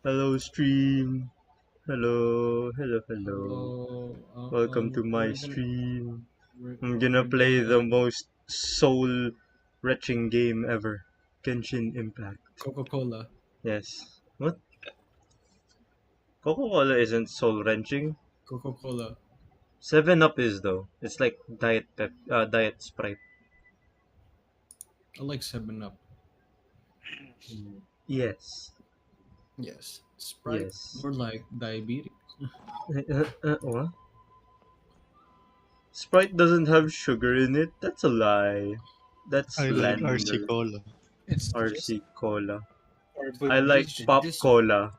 Hello, stream. Hello, hello, hello. Oh, Welcome to my stream. I'm gonna we're play the gonna most soul-wrenching game ever. Genshin Impact. Coca-Cola. Yes. What? Coca-Cola isn't soul-wrenching. Coca-Cola. 7-Up is though. It's like Diet Sprite. I like 7 Up. Yes. Yes. Sprite, Yes. more like diabetes. What? Sprite doesn't have sugar in it? That's a lie. That's I like RC slander. Cola. It's just RC Cola. but I like Pop Cola.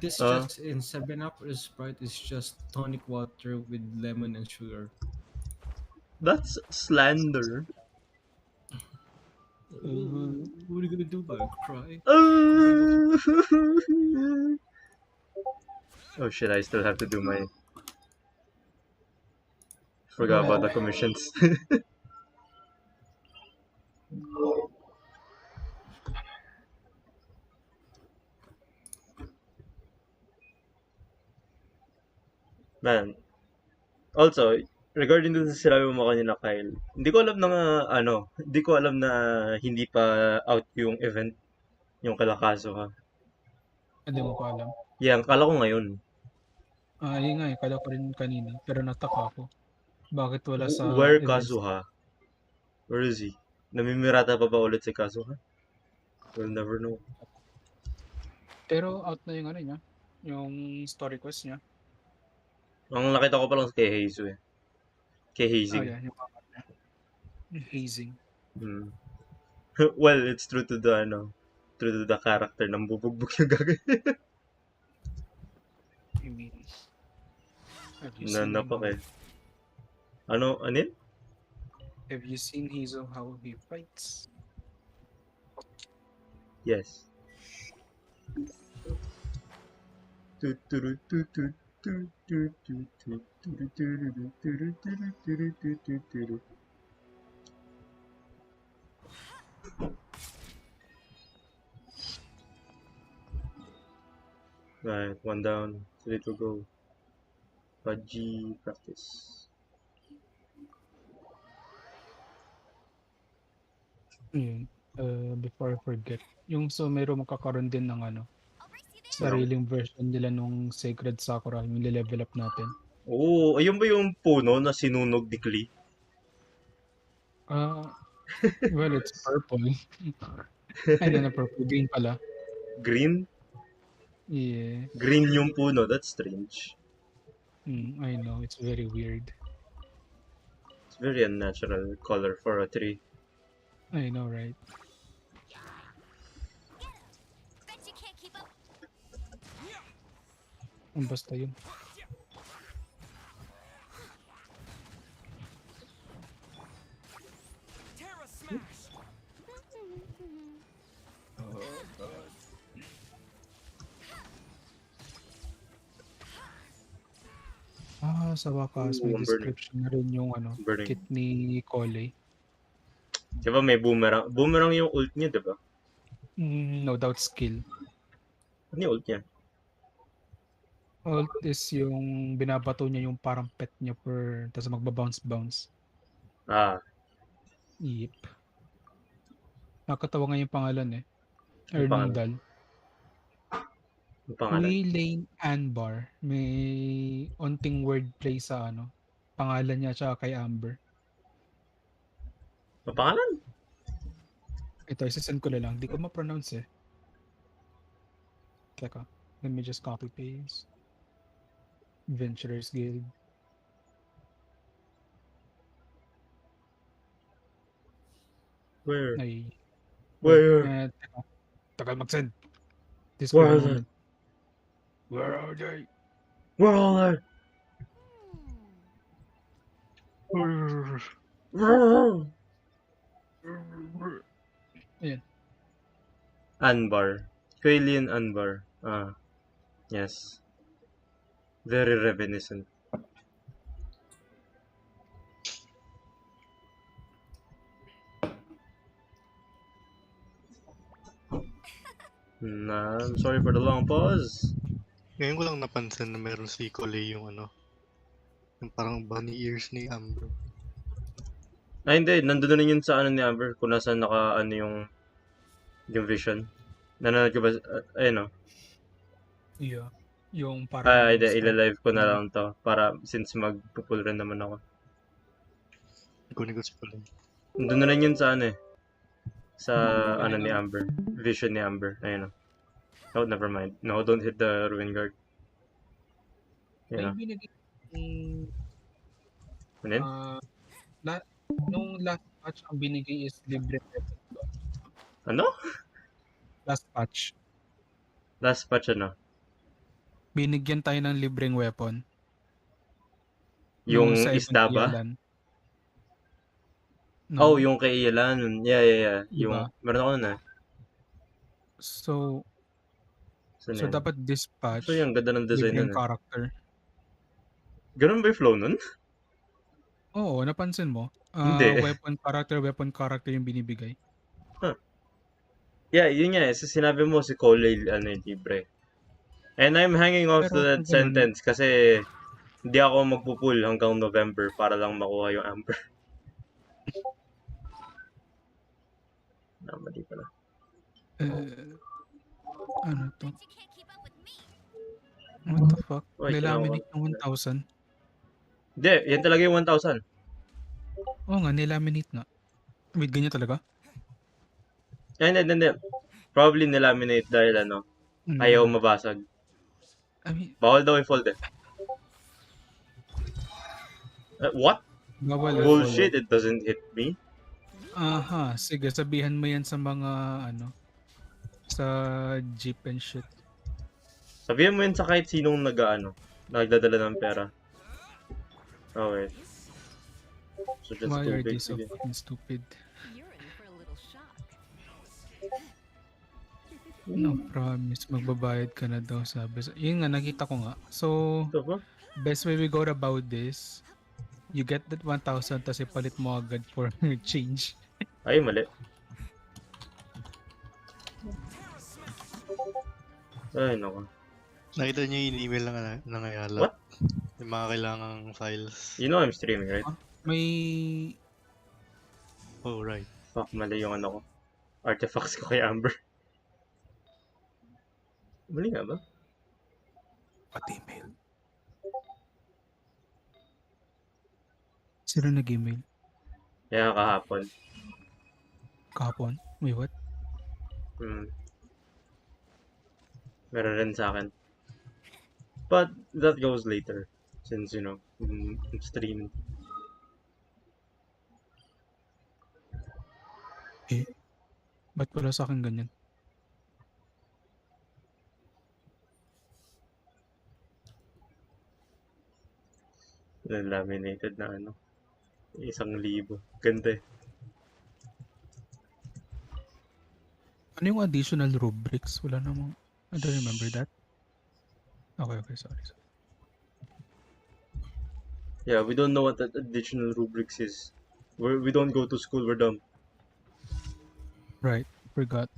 this Uh, just in 7 Up or Sprite is just tonic water with lemon and sugar. that's slander. What are you gonna do? Like cry? Oh shit, I still have to do my. Forgot about the commissions. Man. Also, regarding dun sa sinabi mo kanina, Kyle, hindi ko alam na hindi ko alam na hindi pa out yung event, yung kalakaso ha. Hindi mo pa alam? Yan, kala ko ngayon. Yun nga eh, akala ko rin kanina, pero nataka ako. Bakit wala sa Where events? Kazuha? Where is he? Namimirata pa ba ulit si Kazuha? We'll never know. Pero out na yung ano niya, yung story quest niya. Ang nakita ko pa lang kay Heizu eh. Kay Hazing. Yeah, yung mga niya. Yung hazing. Hmm. Well, it's true to the true to the character ng bubugbog yung gagawin. I mean, have you Na seen napak him? eh. Ano yun? Have you seen Hazel how he fights? Yes. Right, one down, 3 to go. Pudgy practice. Before I forget, yung Sumero magkakaroon din ng ano, sariling version nila nung Sacred Sakura, yung level up natin. Oo, ayun ba yung puno na sinunog ni Klee? Well, it's purple. Ay, na purple. Green pala. Green? Yeah. Green yung puno, that's strange. I know, it's very weird. It's very unnatural color for a tree. I know, right? Basta yun. Sa wakas may Ooh, I'm burning. description na rin yung ano, Burning. kit ni Colley. Diba may boomerang? Boomerang yung ult niya, diba? No doubt skill. Ano yung ult niya? Ult is yung binabato niya yung parang pet niya tapos magbabounce-bounce. Ah, Yep. Nakakatawa nga yung pangalan eh. yung pangalan. Ernindal. Yung pangalan. Lane Anbar. May onting wordplay sa ano. Pangalan niya tsaka kay Amber. Yung pangalan? Ito, isasend ko na lang. Di ko ma-pronounce eh. Teka. Let me just copy paste. Adventurers Guild. Where? Ay. Where? Teka. Tagal mag-send. Where Discover are they? moment. Where are they? Where are they? Ayan. Anbar. Quailian Anbar. Ah, yes. Very reminiscent. I'm sorry for the long pause. Ngayon ko lang napansin na meron si Coley yung ano, yung parang bunny ears ni Amber. Ay, hindi. Nandun na yun sa ano ni Amber. Kung nasaan naka, ano yung vision. Nanonood ko ba? Ayun o. Yeah. Yung parang Hindi. start. Ilalive ko na lang to. Para, since magpupul rin naman ako. Kunin ko si Coley. Nandun na rin yun sa ano eh. Sa, ano Ayun ni na. Amber. Vision ni Amber. Ayun o. Oh, never mind. No, don't hit the ruin guard. May Ayun o. binigay Ano yun? nung last patch ang binigay is libre weapon. Ano? Last patch. Last patch ano? Binigyan tayo ng libreng weapon. Yung sa isda event ba? Yalan. Oh, No. yung kay Ilan. Yeah. Diba? Yung, meron ako nun eh. So Saan yun? dapat this patch So yung ganda ng design libreng nun eh. character. Ganun ba yung flow nun? Oo, napansin mo? Hindi. Weapon character yung binibigay. Yeah, yun nga eh. So, sinabi mo si Cole, ano yung libre. And I'm hanging off to Pero that kung ganun, sentence kasi hindi ako magpupul hanggang November para lang makuha yung Amber. Mali pala. ano to? What the fuck? Wait, Nilaminate ng 1,000? Hindi, yan talaga yung 1,000. Oo nga, nilaminate na. Wait, ganyan talaga? Hindi. Probably nilaminate dahil ano, ayaw mabasag. I mean, Bawal daw i-fold eh. What? bawal Bullshit, it doesn't hit me. Aha, sige, sabihan mo yan sa mga ano, sa jeep and shit. Sabihin mo yun sa kahit sinong nagdadala ng pera. Oh, wait. So just Why too are big. they so Sige. fucking stupid? No, promise, magbabayad ka na daw, sabi. Yun nga, nakita ko nga. So, Ito ba? best way we go about this, you get that 1,000 tapos ipalit mo agad for change. Ay, mali. Ay, nako. Nakita niyo yung email na nangayala. What? Yung mga kailangang files. You know I'm streaming, right? May... Oh, right. Fuck, mali yung ano ko. Artifacts ko kay Amber. Mali nga ba? Pati email. Sino nag-email? Kaya kahapon. Kahapon? Wait, what? Meron rin sa akin. But that goes later. Since, you know, stream. Ba't pala sa akin ganyan? Laminated na ano. 1,000. Ganda eh. Ano yung additional rubrics? Wala namang... I don't remember that. Okay, sorry. Yeah, we don't know what that additional rubrics is. We don't go to school, we're dumb. Right, forgot.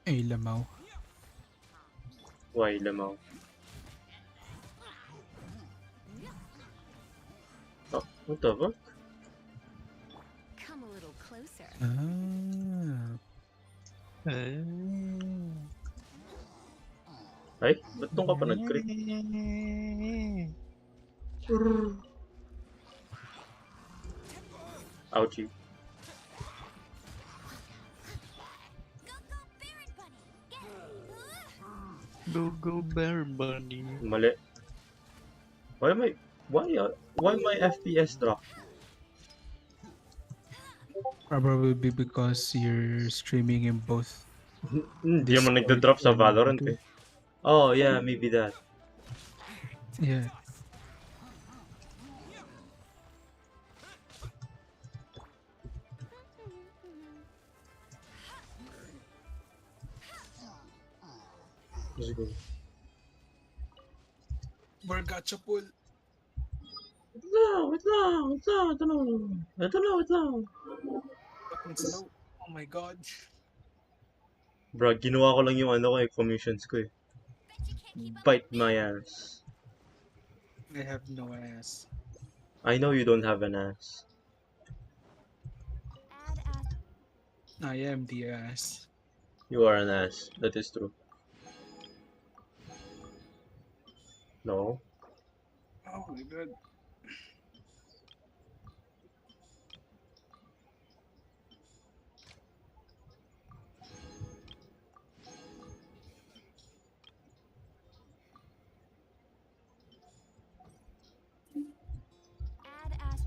Ay, lamaw. Why, lamaw? Oh, what the fuck? Come a little closer. Ay, ba't doon ka pa nag-crit? Ouchie. Go Bear Bunny. Mali. Why my FPS drop? Probably because you're streaming in both. Hindi mo nagda-drop sa Valorant eh. Oh, yeah, maybe that. Yeah. Let's go. We're gachapul. Ito na, ito na. Ito na, ito na. Fucking slow. Oh my god. Bro, ginawa ko lang yung ano ko commissions ko eh. Bite my ass. I have no ass. I know you don't have an ass. Add as I am the ass. You are an ass. That is true. No? Oh my god. add as.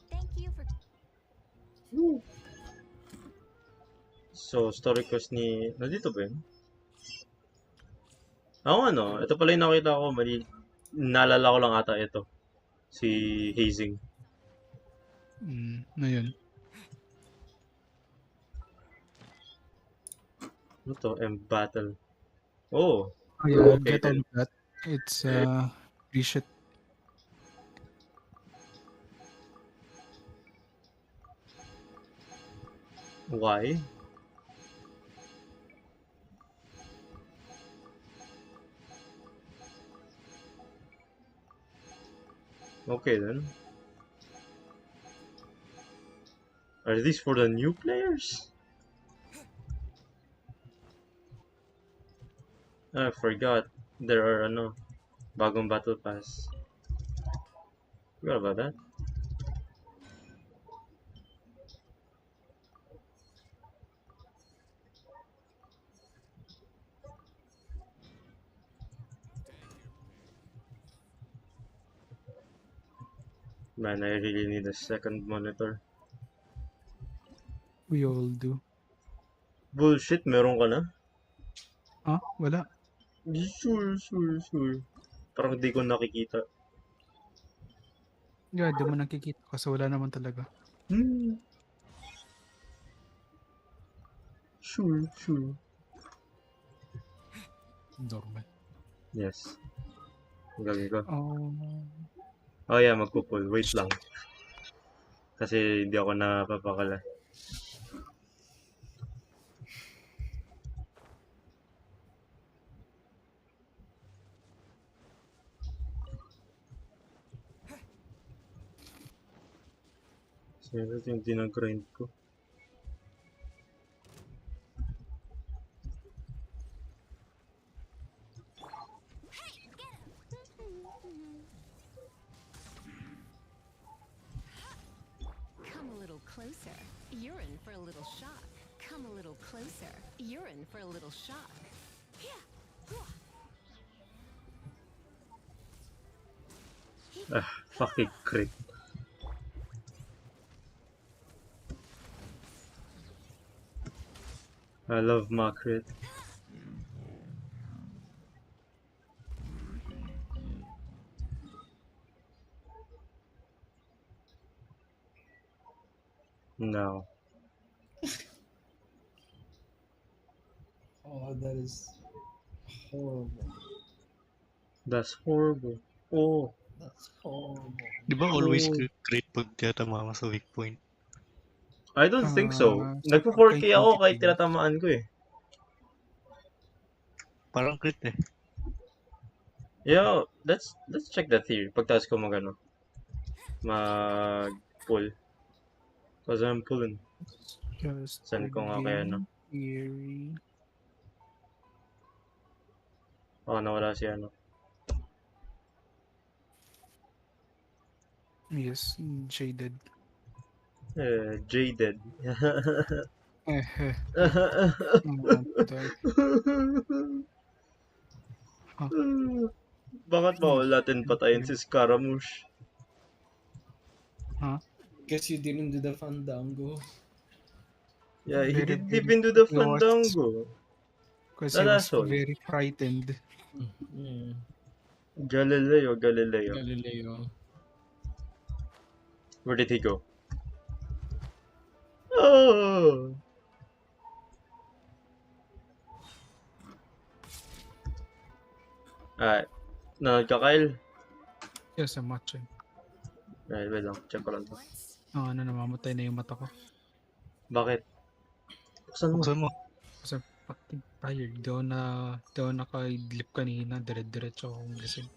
Thank you for So, story quest ni... Nandito ba yun? Ako ano, ito pala yung nakita ko, mali... Naalala ko lang ata ito. Si Hazing. Na yun. Ano to? M-Battle. Oh! Yeah, Okay get all then. of that. It's free shit. Why? Okay then. Are these for the new players? I forgot. There are ano, bagong battle pass. Forgot about that. Man, I really need a second monitor. We all do. Bullshit, meron ka na? Ah, wala. Sure. Parang di ko nakikita. Yeah, di mo nakikita kasi wala naman talaga. Sure. Normal. Yes. Ang gabi ko. Oh. Oh yeah, magpupul. Wait lang. Kasi hindi ako napapakala. Sino yung dinag-grind ko? come a little closer. You're in for a little shock. Come a little closer. You're in for a little shock. Ah, fucking crit. I love my crit. No. Oh, that is horrible. That's horrible. Oh. That's horrible. Di ba always Oh. crit pag tiyatama sa weak point? I don't think so. Sa Nagpo-4K ako kahit pagka-intimidate. tinatamaan ko eh. Parang crit eh. Yeah, let's check that theory. Pagtaas ko mag-ano. Mag-pull. Cause I'm pulling. Just Send ko nga kaya ano. theory. Baka nawala si ano. Yes, jaded. Jaded. Bakit mawalatin patayin si Scaramouche? Guess you didn't do the fandango. Yeah, he Very, didn't very- even do the he was- fandango. Because That he was asshole. very frightened. Mm. Galileo. Galileo. Where did he go? Oh! Alright. Nanood ka, Kyle? Yes, I'm watching. Wait lang, check ko lang to. Namamatay na yung mata ko. Bakit? Buksan mo. Buksan mo. Kasi fucking tired. Di ako nakaidlip kanina. Dire-diretso akong gising.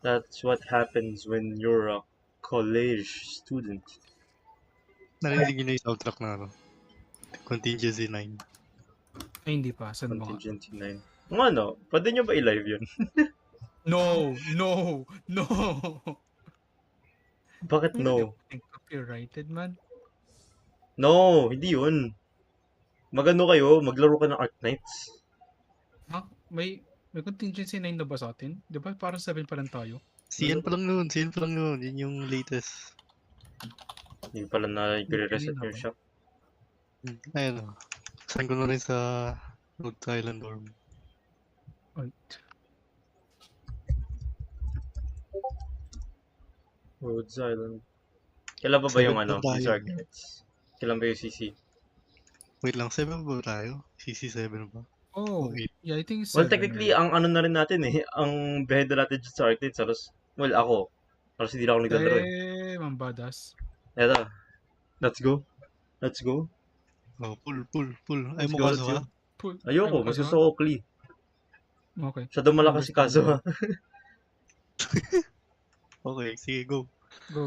That's what happens when you're a college student. Narinig niyo na yung soundtrack na ano? Contingency 9. Ay, hindi pa. Saan mo nga? Contingency 9. Kung ano, pwede nyo ba i-live yun? No! Bakit no? Think copyrighted, man. No, hindi yun. Magano kayo, maglaro ka ng Art Knights. Ha? May contingency 9 na ba sa atin? Di ba parang 7 pa lang tayo? CN pa lang nun. Yun yung latest. Hindi pala na i-reset Hindi your na shop. Ayun o. Saan ko na rin sa Rhode Island dorm. Ay, Rhodes Island. Kailan pa ba yung Seven ano, pa tayo. yung Art Knights? Kailan ba yung CC? Wait lang, 7 ba tayo? CC7 ba? oh, Okay. yeah, I think it's Well, 7. technically, ang ano na rin natin ang behead natin dyan sa Art Knights. Well, ako. Halos hindi na ako naglalaro eh. Mambadas. Eto, let's go. Oh, pull. Ay Let's mo go, kaso let's ha? go. Pull. Ayoko, Ay, mas kaso- gusto ko Klee. Okay. Masyadong malakas si Kazo ha. Okay, sige, go. Go.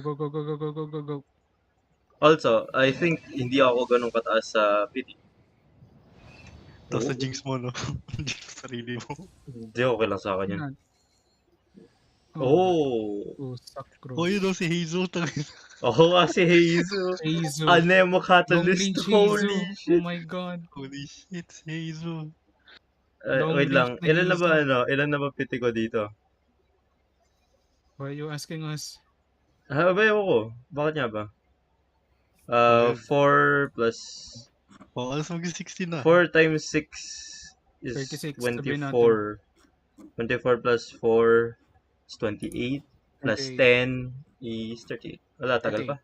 Also, I think hindi ako ganun kataas sa pity. Tapos na jinx mo, no? Jinx sarili mo. Hindi okay lang sa akin yun. Yan. Oh! Sakro. Oh, yun o, si Hazel. Oo nga si Heizo. Heizo. Anemo Long Catalyst. range Holy Heizo. Oh shit. my god. Holy shit, si Hazel. Long Wait lang. range na Ilan na ba pity ko dito? Why are you asking us? Bayo ko. Bakit nga ba? Well, 4 plus... oh, alas mag-16 na. 4 times 6 is 36, 24. 24 plus 4 is 28. Plus 10 is 38. Wala, tagal pa.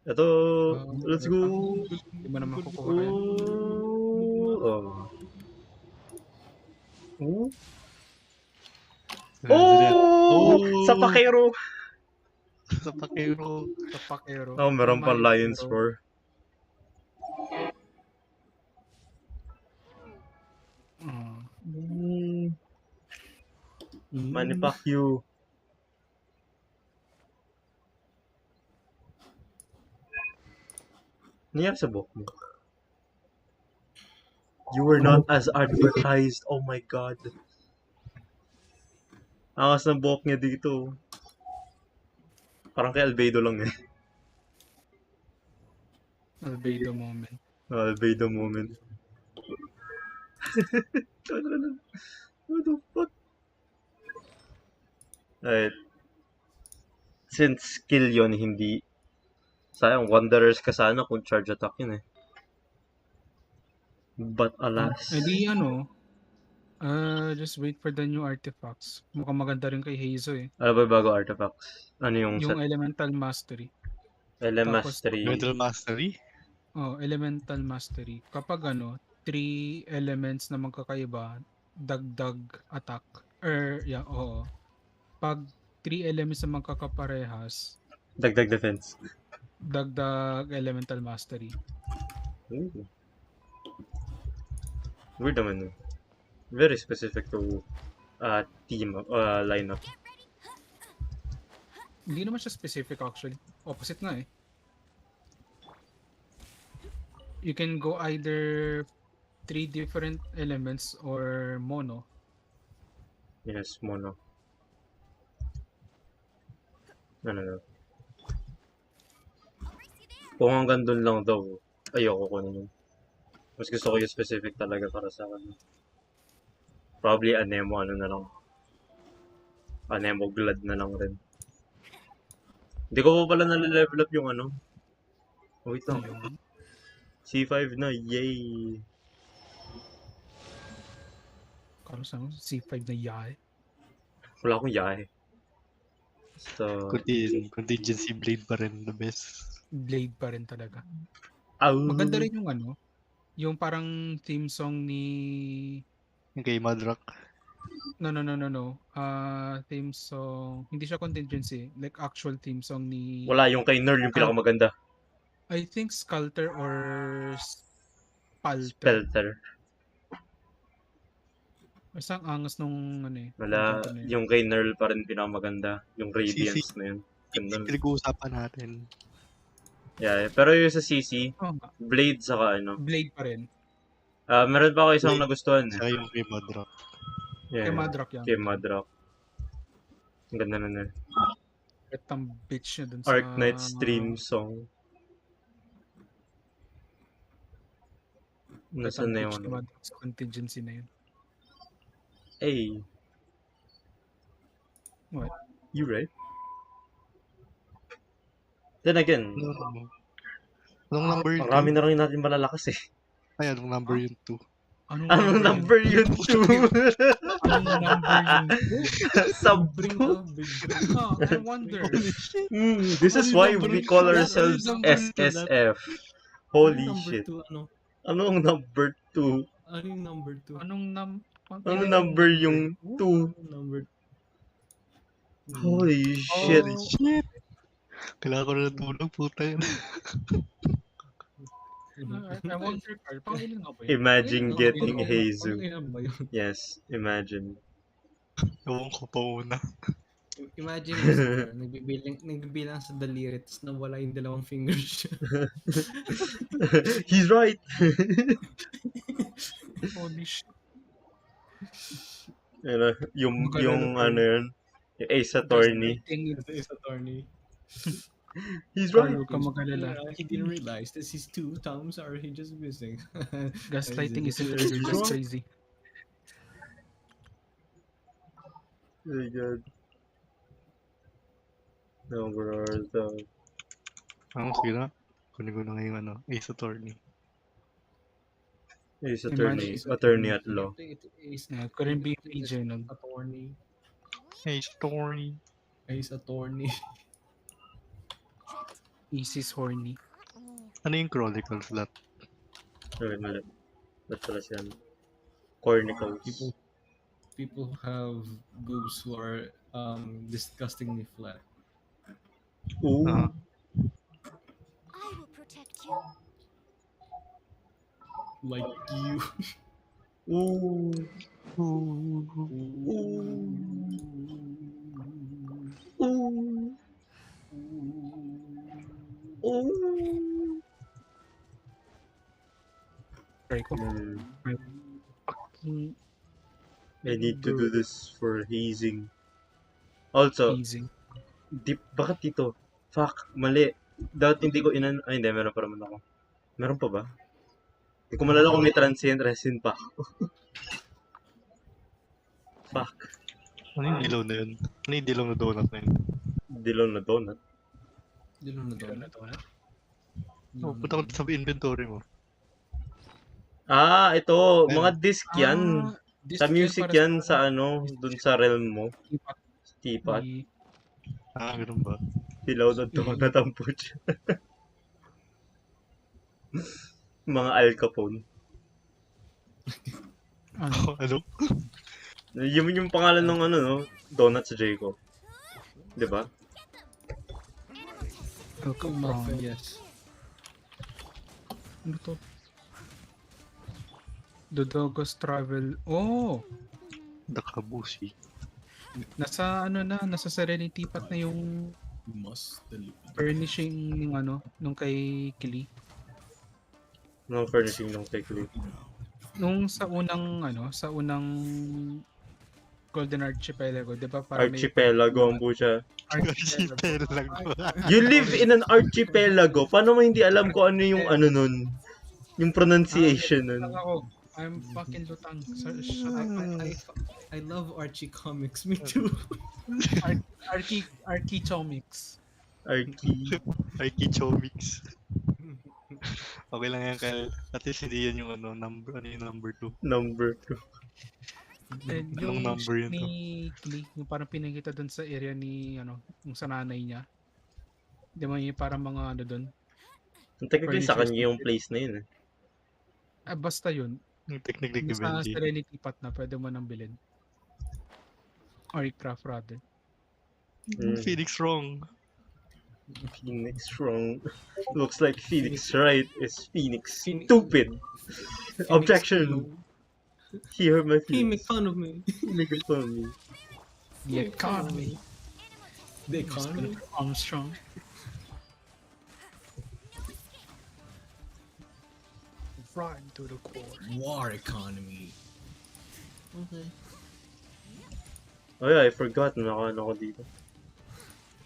Ito, let's go. Hindi mo naman kukuha yan. Oh! Sa pakero! Sa pakero. Sa pakero. Oh, meron pang Lion's Roar. Manny Pacquiao. Nangyari sa buhok mo? You were not as advertised. Oh my god. Angas ng buhok niya dito. Parang kay Albedo lang eh. Albedo moment. Albedo moment. What the fuck? Alright. Since skill yun, hindi... Sayang, Wanderers ka sana kung charge attack yun eh. But alas... Just wait for the new artifacts. Mukhang maganda rin kay Heizo eh. Ano ba yung bago artifacts? Ano yung Yung set? Elemental Mastery. Mastery. Mental Mastery? Elemental Mastery. Kapag 3 elements na magkakaiba, dagdag attack. Pag 3 elements na magkakaparehas, Dagdag defense. dagdag Elemental Mastery. Ooh. Weird naman. Very specific to lineup. Hindi naman siya specific actually. Opposite nga eh. You can go either 3 different elements or mono. Yes, mono. No. Kung hanggang dun lang daw, ayoko ko nun. Mas gusto ko yung specific talaga para sa akin. Probably Anemo, na lang. Anemo Glad na lang rin. Hindi ko pa pala nale-level up yung Wait lang. C5 na, yay! Kano sa C5 na yae? Wala akong yahe. So, Contingency Blade pa rin, the best. Blade pa rin talaga. Ow! Maganda rin yung yung parang theme song ni Yung kay Madrock. No. Theme song. Hindi siya contingency. Like actual theme song ni Wala, yung kay Nerl yung pinakamaganda. I think Sculptor or Spalter. Spelter. Basta ang angas nung ano eh. Wala, Nung na yun. yung kay Nerl pa rin pinakamaganda. Yung Radiance na yun. Ganda. Pinag-uusapan natin. Yeah, pero yung sa CC, Oo nga. Blade saka ano. Blade pa rin. Meron pa ako isang Blade. nagustuhan eh. Saka yung kay Madrock. Yeah, Kay Madrock yan. Kay Madrock. Ang ganda na nun. At ang bitch niya dun sa... Arc Knight stream song. Nasaan na yung ano? Sa contingency na yun. Hey. What? You right? Then again, Anong number yun? marami na rin natin malalakas eh. Ay, anong number yun 2? Anong number yun? 2? Anong number yun? Sub Bring 2? up, big bring. I wonder. This is why we call ourselves SSF. Holy Number shit. 2, ano? Anong number 2? Ano yung number 2? Anong number yung 2? Number Holy shit. Shit! Kailangan ko na natulog, puta yun. I wonder, Carl. Pangilan nga ba yun? Imagine getting Ano Heizu. ba yun? Yes, imagine. Ewan ko pa una. Imagine mo sir, nagbibilang sa daliri, tapos nawala yung dalawang fingers siya. He's right. Holy shit. Ano, yung ano yun, yung Ace Attorney. It's attorney. He's right. Huwag ka mag-alala. He didn't realize this is 2 thumbs or he just missing. Gaslighting is literally just crazy. Oh my god. No, bro. Sige na. Kunin ko na ngayon ano, Ace Attorney. Ace Attorney. Attorney at law. Yeah, couldn't be PJ nun. Attorney. Ace Attorney. Ace attorney. Isis horny. Ano yung Chronicles lot? Mali. Ba't pala siya? Cornicles. People have boobs who are disgustingly flat. Ooh. Ah. I will protect you. Like you. Ooh. Ooh. Ooh. Try ko. I need to do this for hazing. Also, Easy. bakit dito? Fuck, mali. Dapat hindi ko Ay, hindi. Meron pa naman ako. Meron pa ba? Hindi ko malala kung may transient resin pa ako. Fuck. Ano yung dilaw na yun? Ano yung dilaw na donut na yun? Dilaw na donut. Dilaw na donut. Oh, punta ko sa inventory mo. Ito. Mga disc yan. Disc Sa music para yan sa ano, dun sa realm mo. Tipat. Tipat. Ganun ba? Dilaw na donut ang putya. Mga Al Capone. Ano? Yung pangalan ng ano, no? Donut sa Jacob. Diba? Welcome wrong. Yes. Ano to? The Dogos Travel. Oh! Nakabusi. Nasa Serenity Pat na yung Must deliver. furnishing ng ano, nung kay Kili. No furnishing ng technique. Nung sa unang Golden Archipelago, 'di ba? Parang may- Archipelago ang putya. Archipelago. You live in an archipelago. Paano mo hindi alam kung ano yung ano nun? Yung pronunciation nun. Ako, I'm fucking lutang. Shut up. I love Archie comics. Me too. Archichomics. Archichomix. Okay lang yan, Kyle. At least hindi yan yung ano yung number 2. Number 2. And Anong yung number yun ni Kili, yung parang pinakita doon sa area ni yung sa nanay niya. Di ba yung parang mga ano doon? Technically sa kanya yung place na yun eh. Basta yun. Yung technically Yung sa Givenchy. Serenity Pat na pwede mo nang bilhin. Aircraft rather. Phoenix wrong. Phoenix wrong. Looks like Phoenix right is Phoenix Phoenix- stupid. Phoenix, Objection. He hurt my He make feelings. fun of me. He make fun of me. The economy. The economy? Mr. Armstrong. Right to the core. War economy. Okay. Oh yeah, I forgot na ano ko dito.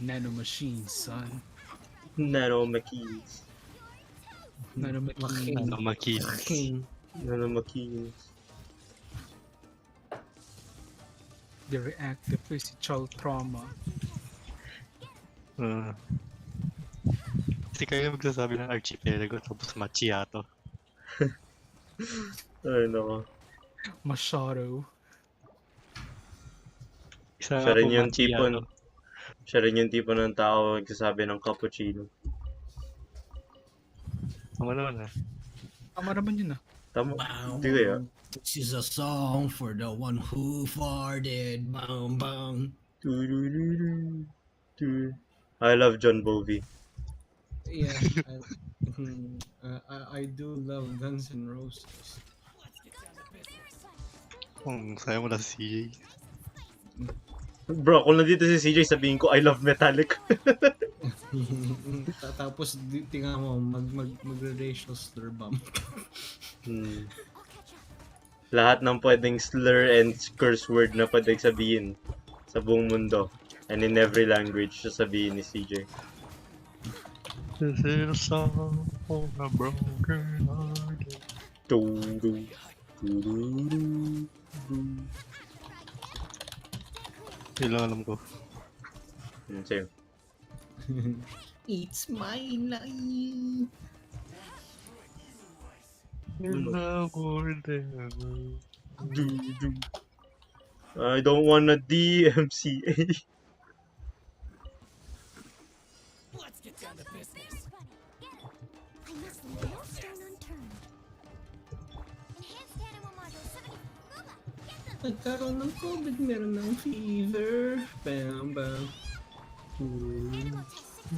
Nano machines, son. Nano machines. Nano machines. Ano makis. King. Nano machines. The reactive physical trauma. Kasi kayo magsasabi ng archipelago tapos macchiato. Ay nako. Masyado. Isa Siya nga rin po yung tipon. macchiato. Siya rin yung tipo ng tao nagsasabi ng cappuccino. Tama naman ah. Tama naman yun ah. Tama. Wow. Hindi kaya. This is a song for the one who farted. Bang bang. I love John Bovi. Yeah. I do love Guns N' Roses. Sayo mo na si CJ. Bro, kung nandito si CJ, sabihin ko, I love Metallic. Tapos tingnan mo mag-racial slur bomb. Lahat ng pwedeng slur and curse word na pwedeng sabihin sa buong mundo and in every language sasabihin ni CJ. This is a song for a broken hearted. Doo-doo, doo-doo-doo, doo. Yun lang alam ko. Same. It's my life. Doo-doo. I don't wanna DMCA. Let's get down to business. I must leave no stone unturned. Enhanced animal module 70. Lula, get them. Nagkaroon ng COVID, meron ng fever. Bam bam.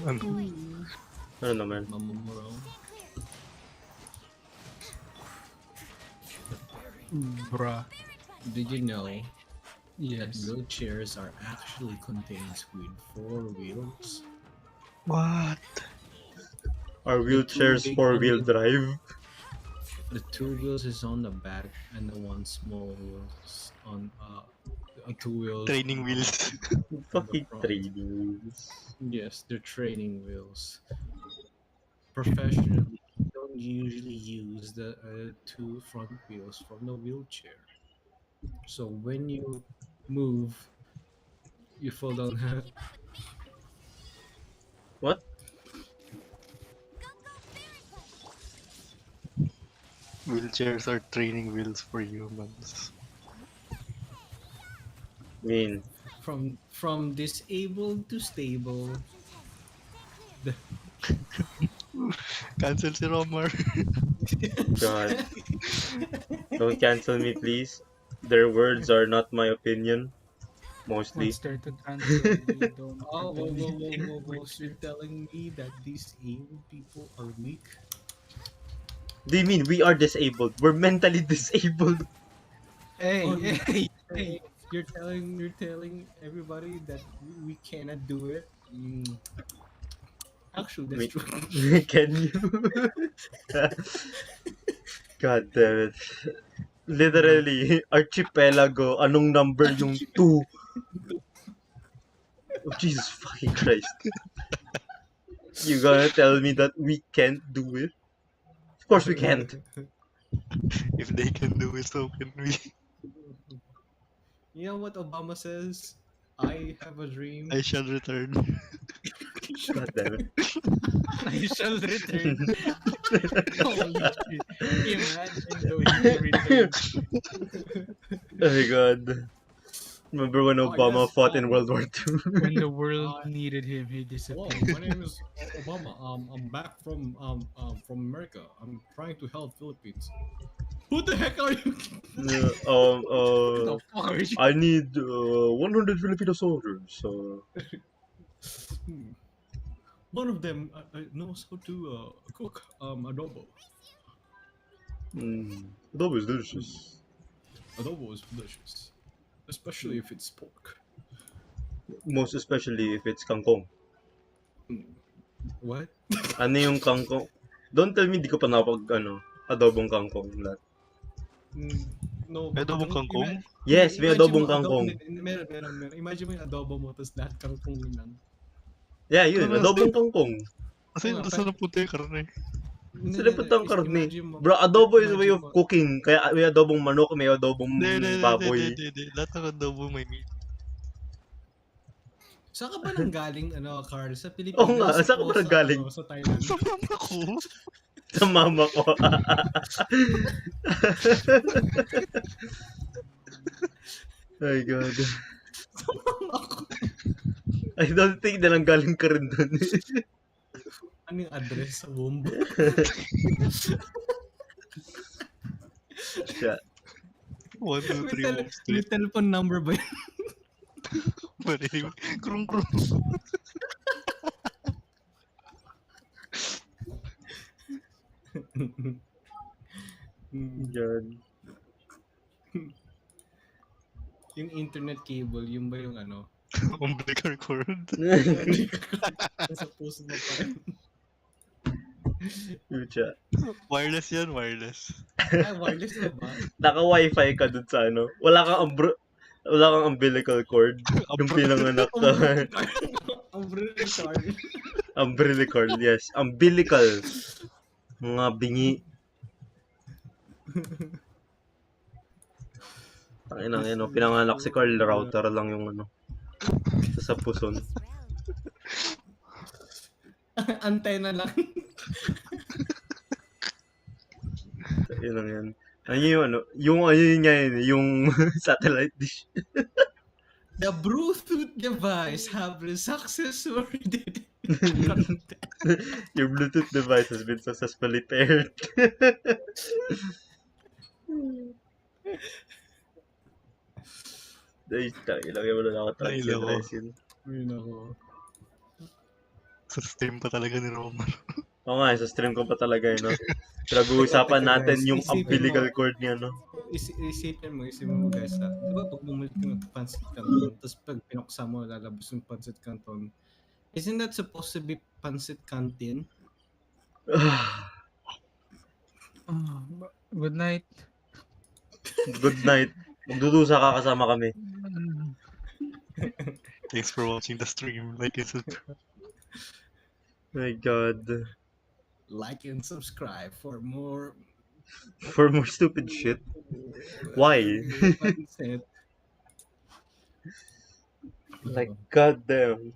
Ano? Ano naman? Mamamuro. Bruh. Did you know that Yes. wheelchairs are actually contained with 4 wheels? What? Are wheelchairs four-wheel drive? The 2 wheels is on the back and the 1 small wheels on 2 wheels. Training wheels. Fucking front. trading wheels. Yes, they're training wheels. Professionally, you don't usually use the 2 front wheels from the wheelchair. So when you move, you fall down. What? Wheelchairs are training wheels for humans. I mean, from disabled to stable. Cancel si Romar. God. Don't cancel me, please. Their words are not my opinion. Mostly. Once they're to cancel, we don't. Oh, whoa. So you're telling me that disabled people are weak? Do you mean we are disabled? We're mentally disabled. Hey, Oh, hey, Hey, you're telling everybody that we cannot do it. Actually, that's true. Can you? God damn it. Literally, archipelago, anong number yung 2? Oh, Jesus fucking Christ. You gonna tell me that we can't do it? Of course we can't. If they can do it, so can we. You know what Obama says? I have a dream. I shall return. God damn it. I shall return. Holy shit. Imagine though he returned. Oh my god. Remember when Obama yes, fought in World War II? When the world needed him, he Hello, disappeared. my name is Obama. I'm back from America. I'm trying to help Philippines. Who the heck are you? The fuck are you? I need 100 Filipino soldiers. One of them knows how to cook adobo. Adobo is delicious. Adobo is delicious, especially if it's pork. Most especially if it's kangkong. What? Ano yung kangkong? Don't tell me di ko pa napag, adobong kangkong. Lahat. No. May adobong kangkong? Yes, may Imagine adobong mo, kangkong. Meron. Imagine mo yung adobo mo, tapos lahat kangkong lang. Yeah, yun. Pero Adobong kangkong. Kasi Oo nga, nasa napunta yung karne. Silipot ang karne. Imagine mo- Bro, adobo is a way imagine of mo- cooking. Kaya may adobong manok, may adobong baboy. Hindi. Lahat ng adobo may meat. Saan ka ba nang galing, Carl? Sa Pilipinas? Oo nga, saan ka ba o nanggaling? Sa Thailand? Sa mama ko. Sa mama ko. My God. I don't think na nanggaling ka rin dun. Ano yung address sa womb? Siya. 1, 2, 3 Wall May Street. telephone number ba yun? But anyway, krung. God. Yung internet cable, yung ba yung Umbilical cord. sa puso mo pa rin. Siya. Wireless yan, wireless. Ay, wireless na ba? Naka-wifi ka dun sa Wala kang umbilical cord. Yung pinanganak ka. Umbilical. Umbilical cord, yes. Umbilical. Mga bingi. Tangina yan, pinanganak si Carl, router lang yung sa puson. Antena lang. Yun lang yan. Yung satellite dish. The Bluetooth device have been successfully Your Bluetooth device has been successfully paired. Ay, ilagay mo na lang ako Ay, yun. Ay, nako. Sa stream pa talaga ni Roman. Oo nga, sa stream ko pa talaga yun. Pinag-uusapan natin yung Isipin mo. umbilical cord niya, Isipin mo guys di ba pag bumalik ka ng pancit canton, tapos pag pinuksan mo, lalabas yung pancit canton, isn't that supposed to be pancit canteen? Good night. Good night. Magdudusa ka kasama kami. Thanks for watching the stream. Like and subscribe. My God. Like and subscribe for more For more stupid shit. Why? pancit. Like, goddamn.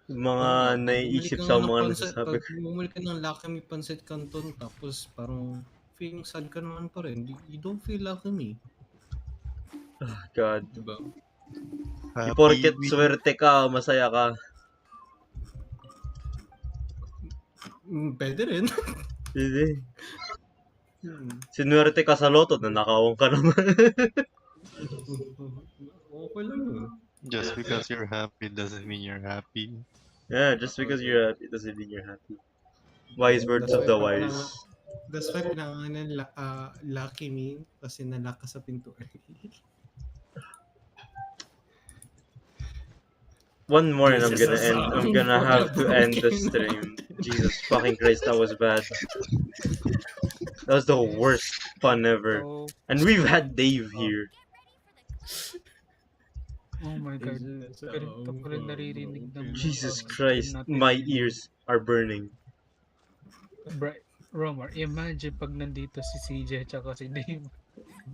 Mga naiisip sa mga nasasabi ko. Bumili ka ng Lucky Me pancit canton, tapos parang feeling sad ka naman pa rin. You don't feel Lucky Me, God. diba? Di porket swerte ka, masaya ka. Pwede rin. Hindi. Sinwerte ka sa loto, nanakawang ka naman. Okay lang yun. Just because you're happy doesn't mean you're happy. Yeah, just because you're happy doesn't mean you're happy. Wise words of the wise. That's why pinangalan Lucky Me kasi nalaka sa pintuan. One more and I'm gonna have to end the stream. Jesus fucking Christ, that was bad. That was the worst fun ever. So, And we've had Dave here. oh my God. Ganito ko rin naririnig ng Jesus Christ, my ears are burning. Romar, imagine pag nandito si CJ at si Dave.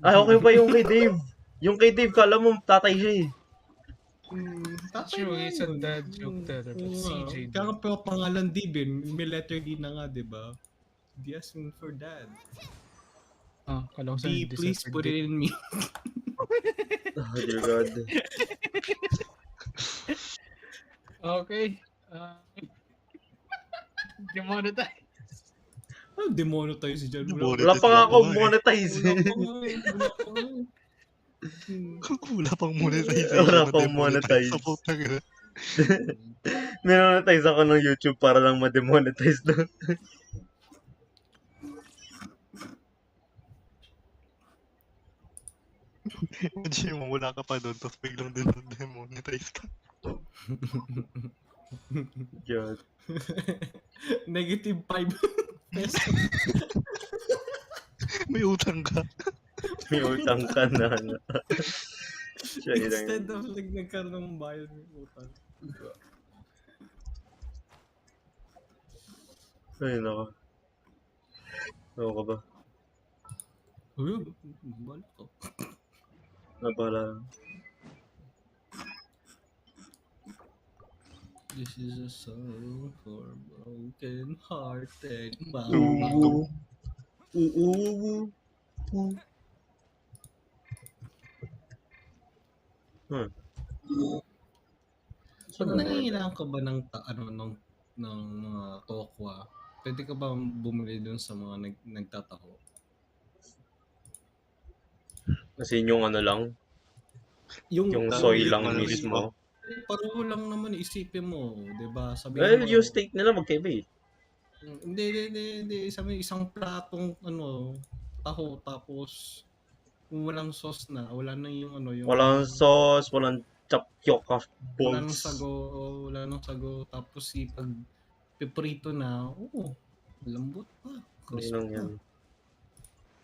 Ay, okay pa yung kay Dave. Yung kay Dave, kala mo tatay siya eh. True, it's a dad joke there, but CJ. Kaya nga pangalan Dave, may letter D na nga, diba? D as in for dad. Kala ko sa D, please put it in me. Oh dear God. Okay. Demonetize. Ano demonetize dyan? Wala Monetize pa nga na ako nga eh. monetize. Wala pa nga eh. Wala pang monetization Wala na pang demonetize monetize. sa putang ina. Minonetize ako ng YouTube para lang ma-demonetize na. Hindi mo wala ka pa doon, tapos biglang demonetize ka. God. Negative 5 pesos. May utang ka. May utang ka na. Ano. Siya lang Instead yun. of nagkaroon ng bayad ng utang. Ay, nako. Ano ka ba? Uy, balik ko. Napala. This is a song for broken-hearted Oo. mama. Oo. Pag nangingailangan ka ba ng ng mga tokwa, pwede ka ba bumili dun sa mga nagtataho? Kasi yung ano lang, yung soy Yung lang ano mismo. Pareho lang naman isipin mo, 'di ba? Sabihin Well, mo, yung steak nila magkaiba eh. hindi, sabi isang platong taho tapos kung walang sauce na, wala na yung yung Walang sauce, walang tapioca wala nang balls. sago, tapos pag piprito na, lambot pa, Ano crispy lang pa. yan.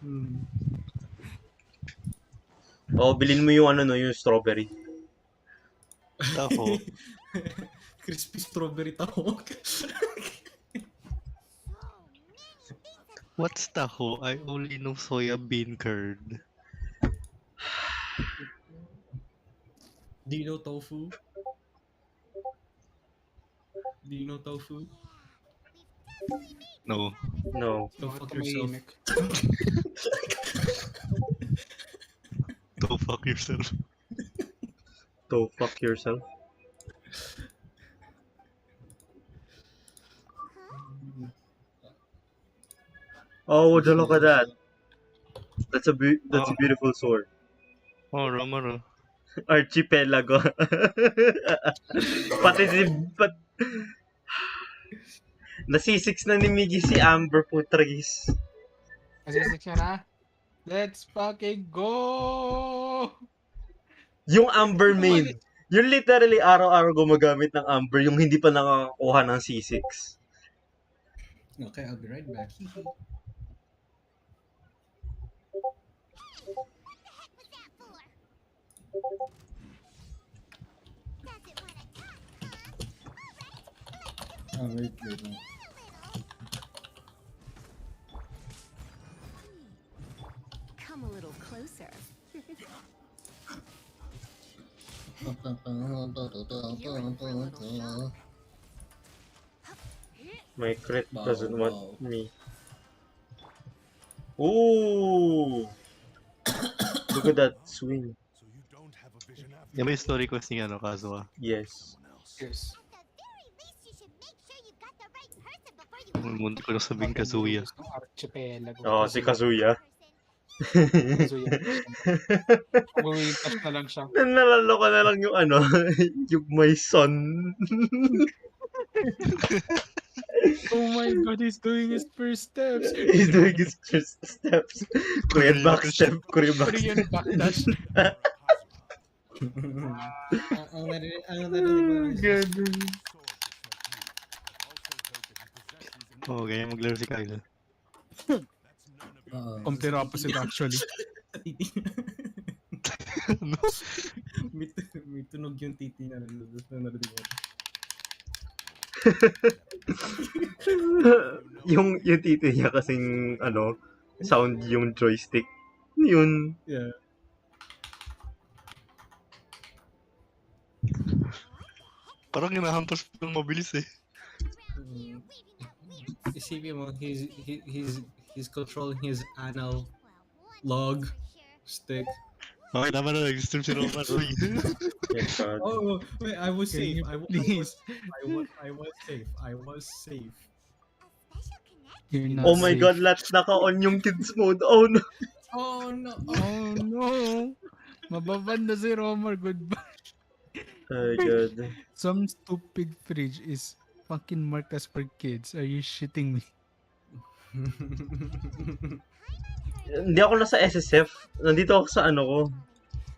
Hmm. Bilhin mo yung yung strawberry. taho. Crispy strawberry taho. What's taho? I only know soya bean curd. Do you know tofu? Do you know tofu? No. No. Go fuck yourself. Tumahimik. Go fuck yourself. Go fuck yourself. Oh, would you look at that? That's a beautiful sword. Oh, Romano. Archipelago. Pati nasisix na ni Miggy si Amber Putragis. Masisik siya na. Let's fucking go! Yung Amber main. Yung literally araw-araw gumagamit ng Amber, yung hindi pa nakakakuha ng C6. Okay, I'll be right back. Wait. Come a little closer. My crit Wow, doesn't want wow. me. Ooh! Look at that swing. Yan ba yung story quest ni Kazuha? Yes. Yes. Munti ko na sabihin Kazuya. Archipelago. Oh, si Kazuya. Kazuya. Mag-wintas na lang siya. Nalaloka na lang yung yung my son. Oh my god, he's doing his first steps. He's doing his first steps. Korean back step. Korean back Korean step. backdash. ang narinig ko. Oo, ganyan maglaro si Kyle. Complete opposite actually. Ano? may tunog yung titi na narinig ko. yung tito niya kasing sound yung joystick. Yun. Yeah. Parang hinahampas ng mabilis eh. Isipin mo, he's controlling his anal log stick. Okay, tama na. Nag-stream si Roman. Uy. Yes, God. Oh, wait, I was safe. Please. I was safe. You're in not Oh the my safe. god, naka-on yung kids mode. Oh no. Oh no! Oh no! Mababan na si Romar. Goodbye. Oh my god. Some stupid fridge is fucking marked as for kids. Are you shitting me? Hindi ako nasa SSF. Nandito ako sa ano ko.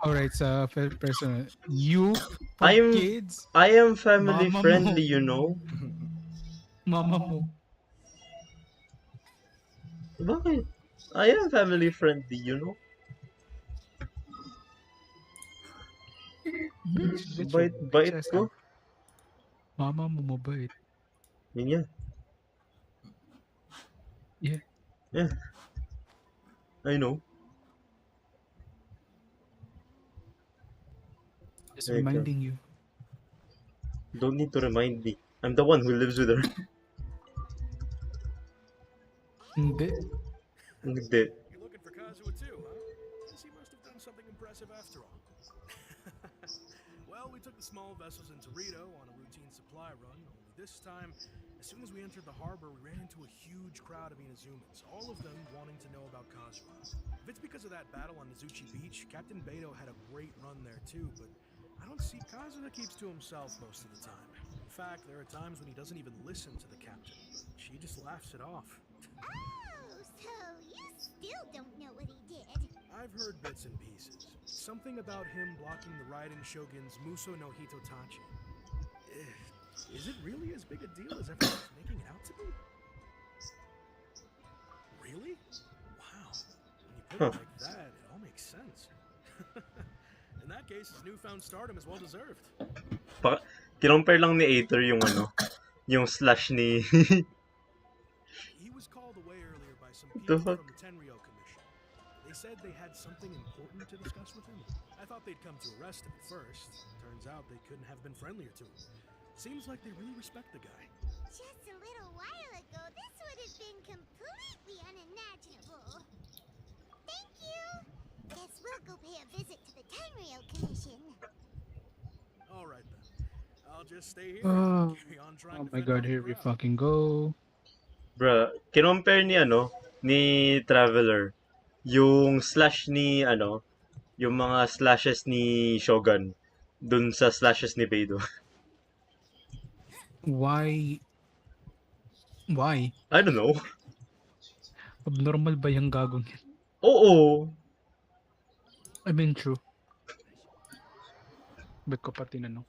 Alright, sa personal. You for I'm kids? I am family Mama friendly, mo. you know. Mama mo. Bakit? I am family friendly, you know. Bitch, bitch, Bait bitch ko. Mama mo mabait. Yun yan. Yeah. Yeah. I know. Just There you go. reminding you. Don't need to remind me. I'm the one who lives with her. Hindi. Hindi. You're looking for Kazuha too, huh? Guess he must have done something impressive after all. Well, we took the small vessels into Rito on a routine supply run, only this time, as soon as we entered the harbor, we ran into a huge crowd of Inazumans, all of them wanting to know about Kazuha. If it's because of that battle on Nizuchi Beach, Captain Beto had a great run there too, but I don't see Kazuha keeps to himself most of the time. In fact, there are times when he doesn't even listen to the captain, but she just laughs it off. Oh, so you still don't know what he did? I've heard bits and pieces. Something about him blocking the Raiden Shogun's Muso no Hitotachi. Is it really as big a deal as everyone's making it out to be? Really? Wow. When you put it like that, it all makes sense. In that case, his newfound stardom is well deserved. Kinompare lang ni Aether yung ano, yung slash ni... He was called away earlier by some The people fuck? from the Tamriel Commission. They said they had something important to discuss with him. I thought they'd come to arrest him at first. Turns out they couldn't have been friendlier to him. Seems like they really respect the guy. Just a little while ago, this would have been completely unimaginable. Thank you. Guess we'll go pay a visit to the Tamriel Commission. All right then. I'll just stay here. Oh, and carry on trying oh to my fend god, off the here we crowd. fucking go. Bruh, kinompare ni ano, ni Traveler, yung slash ni ano, yung mga slashes ni Shogun, dun sa slashes ni Beidou. Why? Why? I don't know. Abnormal ba yung gagong yan? Oo. I mean, true. Ba't ko pa tinanong?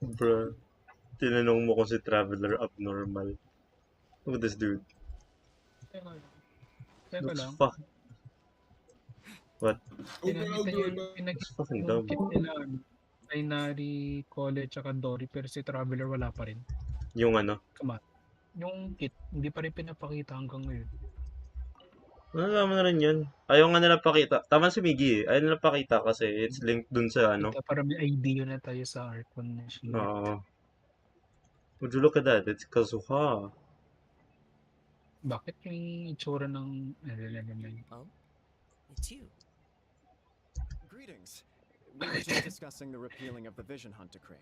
Bruh, tinanong mo kung si Traveler abnormal. Look at this dude. Teka Looks lang. fuck. What? Pinakita niya yung It's fucking yung dumb. kit nila, Binary, College, tsaka Dory, pero si Traveler wala pa rin. Yung ano. Come on. Yung kit, hindi pa rin pinapakita hanggang ngayon. Nalaman na rin yun. Ayaw nga nila pakita. Tama si Miggy eh. Ayaw nila pakita kasi it's linked dun sa ano. Kita, para may idea na tayo sa Arcon na siya. Oo. Would you look at that? It's Kazuha. Bakit yung itsura ng... Oh, it's you. Greetings. We were just discussing the repealing of the Vision Hunt decree.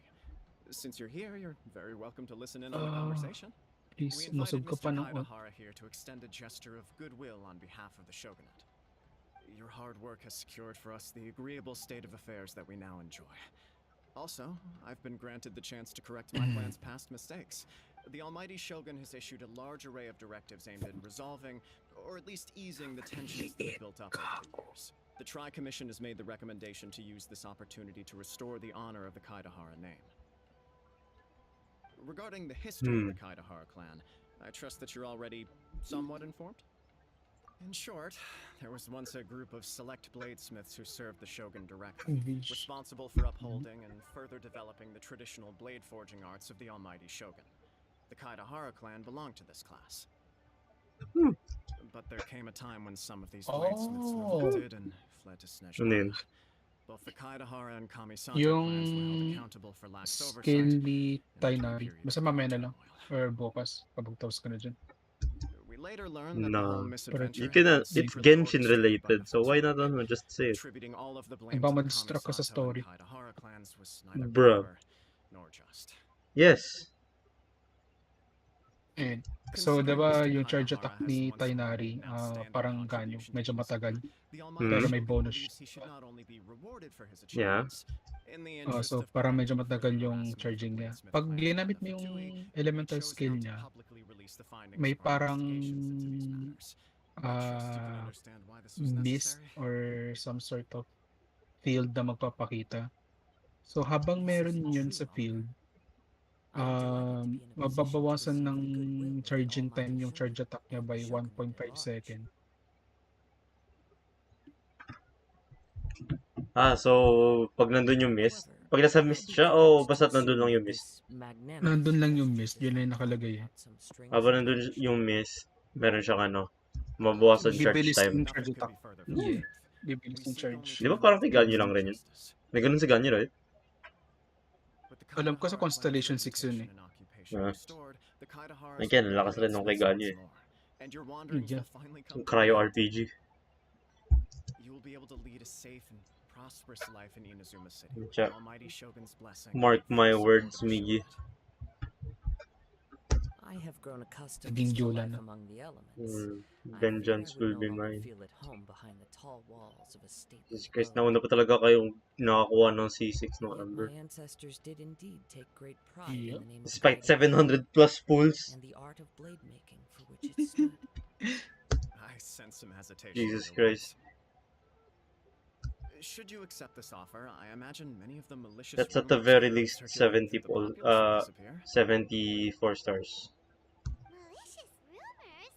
Since you're here, you're very welcome to listen in on the conversation. We Please, invited musog ka pa Mr. ng... Kaidehara here to extend a gesture of goodwill on behalf of the shogunate. Your hard work has secured for us the agreeable state of affairs that we now enjoy. Also, I've been granted the chance to correct my clan's past mistakes. The almighty shogun has issued a large array of directives aimed at resolving, or at least easing, the tensions that have built up over the years. The Tri-Commission has made the recommendation to use this opportunity to restore the honor of the Kaidehara name. Regarding the history of the Kaidehara clan, I trust that you're already somewhat informed? In short, there was once a group of select bladesmiths who served the shogun directly, responsible for upholding and further developing the traditional blade forging arts of the almighty shogun. The Kaidehara clan belonged to this class. But there came a time when some of these bladesmiths revolted and fled to Snezhnaya. Both the Kaidehara and Kamisato clans were held accountable for lax oversight. Skill ni Tainari. Basta mamaya na lang. Or bukas. Kapag tapos ka na dyan. We later learned that the whole No. misadventure You can, had been it's secretly Genshin orchestrated by related, so why not Mifutsu, just say it? attributing all of the blame Iba to the mag-distract ka sa Kamisato story. and Kaidehara clans was neither Bruh. proper nor just. Yes. Ayun. So, Considering 'di ba Mr. yung charge Kaidehara attack has ni once made Tainari, an outstanding parang ganyo, contribution to medyo Inuzuka, matagal, the Almighty pero Hmm. may Shogun bonus. believes he should not only be rewarded for his Yeah. achievements, in the interest So of parang medyo preventing matagal further yung harassment of the charging niya. bladesmith Pag clan ginamit of mo the yung Dewey, he elemental chose skill not to niya, publicly release the findings may of our parang investigations into these matters. I trust you can understand why this was mist necessary. or some sort of field na magpapakita. So habang meron yun sa field, mababawasan ng charging time yung charge attack niya by 1.5 second. So pag nandun yung mist, pag nasa mist siya o basta nandun lang yung mist? Nandun lang yung mist, yun na yung nakalagay. Habang nandun yung mist, meron siyang mabawasan charge Bibilis time. yung charge attack. Yeah, bibilis yung charge. Di ba parang kay Ganyo lang rin yun? May ganun sa Ganyo, right? Alam ko sa Constellation 6 yun eh. Again, lakas rin nung kay Ganyo eh. Yeah. Yung Cryo RPG. You will be able to lead a safe and prosperous life in Inazuma City. Check. Almighty Shogun's blessing. Mark my words, Miggy. I have grown accustomed Naging to Jula life na. among the elements. Vengeance I fear I will would be no longer mine. feel at home behind the tall walls of a stately Jesus Christ, abode. nauna pa talaga kayong nakakuha ng C6 ng Yet Amber. my ancestors did indeed take great pride Yep. in the name of Despite Kaidehara 700 plus pulls. and the art of blade making for which it stood. I sense some hesitation. Jesus in your Christ. voice. Should you accept this offer, I imagine many of the malicious That's at the rumors very currently least circulating 70 through the pull, populace will disappear. 74 stars. Malicious rumors?